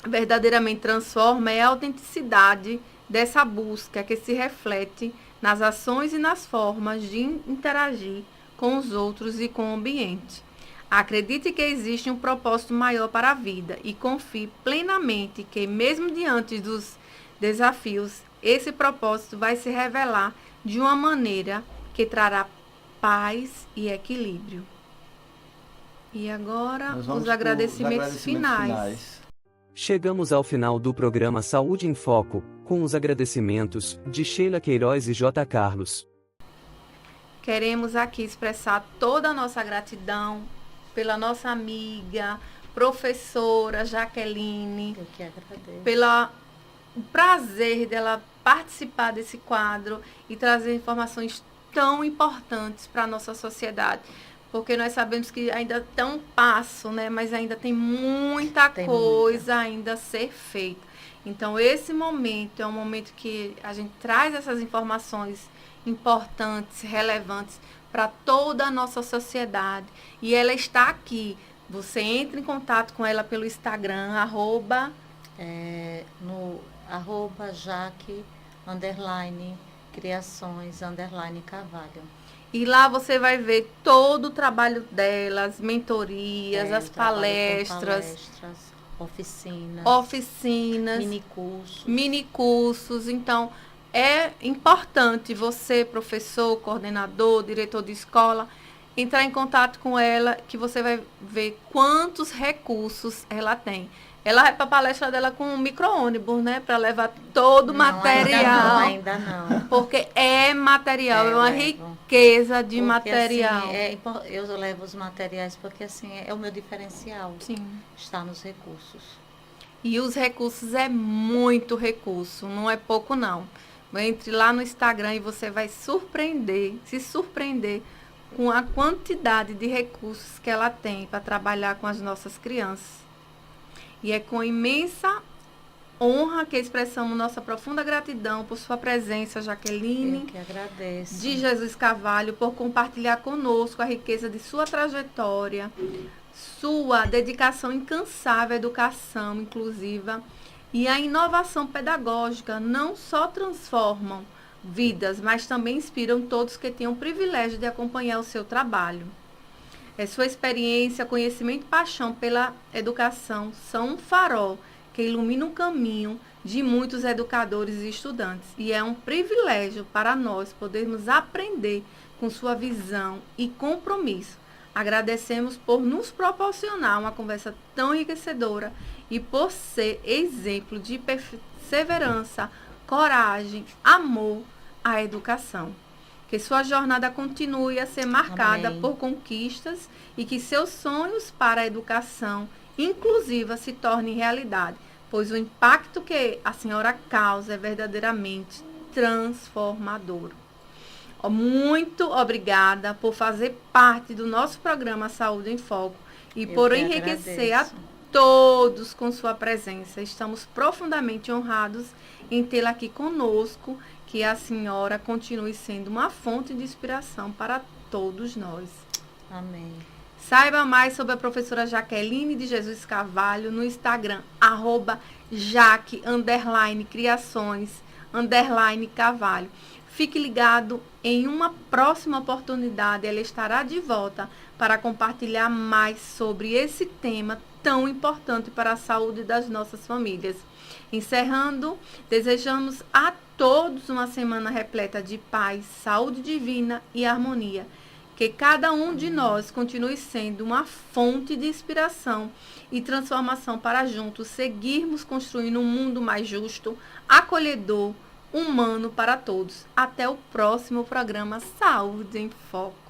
verdadeiramente transforma é a autenticidade dessa busca que se reflete nas ações e nas formas de interagir com os outros e com o ambiente. Acredite que existe um propósito maior para a vida e confie plenamente que, mesmo diante dos desafios, esse propósito vai se revelar de uma maneira que trará paz e equilíbrio. E agora, os agradecimentos finais. Chegamos ao final do programa Saúde em Foco, com os agradecimentos de Sheila Queiroz e J. Carlos. Queremos aqui expressar toda a nossa gratidão pela nossa amiga, professora Jaqueline. Eu que agradeço. Pelo prazer dela participar desse quadro e trazer informações tão importantes para a nossa sociedade. Porque nós sabemos que ainda tem um passo, né? Mas ainda tem muita coisa ainda a ser feita. Então, esse momento é um momento que a gente traz essas informações importantes, relevantes para toda a nossa sociedade. E ela está aqui. Você entra em contato com ela pelo Instagram, @Jaque_Criações_Carvalho. E lá você vai ver todo o trabalho dela, as mentorias, as palestras, oficinas, minicursos. Então, é importante você, professor, coordenador, diretor de escola, entrar em contato com ela, que você vai ver quantos recursos ela tem. Ela vai para a palestra dela com um micro-ônibus, né? Para levar todo o material. Ainda não. Porque é material, é uma riqueza de material. Assim, eu levo os materiais porque assim é o meu diferencial. Sim. Está nos recursos. E os recursos é muito recurso, não é pouco não. Entre lá no Instagram e você vai se surpreender com a quantidade de recursos que ela tem para trabalhar com as nossas crianças. E é com imensa honra que expressamos nossa profunda gratidão por sua presença, Jaqueline. Eu que agradeço. De Jesus Carvalho, por compartilhar conosco a riqueza de sua trajetória, sua dedicação incansável à educação inclusiva e à inovação pedagógica. Não só transformam vidas, mas também inspiram todos que tenham o privilégio de acompanhar o seu trabalho. Sua experiência, conhecimento e paixão pela educação são um farol que ilumina o caminho de muitos educadores e estudantes. E é um privilégio para nós podermos aprender com sua visão e compromisso. Agradecemos por nos proporcionar uma conversa tão enriquecedora e por ser exemplo de perseverança, coragem, amor à educação. Que sua jornada continue a ser marcada por conquistas e que seus sonhos para a educação inclusiva se tornem realidade, pois o impacto que a senhora causa é verdadeiramente transformador. Muito obrigada por fazer parte do nosso programa Saúde em Foco e por enriquecer a todos com sua presença. Estamos profundamente honrados em tê-la aqui conosco. Que a senhora continue sendo uma fonte de inspiração para todos nós. Amém. Saiba mais sobre a professora Jaqueline de Jesus Carvalho no Instagram, @Jaque_Criações_Carvalho. Fique ligado, em uma próxima oportunidade ela estará de volta para compartilhar mais sobre esse tema tão importante para a saúde das nossas famílias. Encerrando, desejamos a todos uma semana repleta de paz, saúde divina e harmonia. Que cada um de nós continue sendo uma fonte de inspiração e transformação para juntos seguirmos construindo um mundo mais justo, acolhedor, humano para todos. Até o próximo programa Saúde em Foco.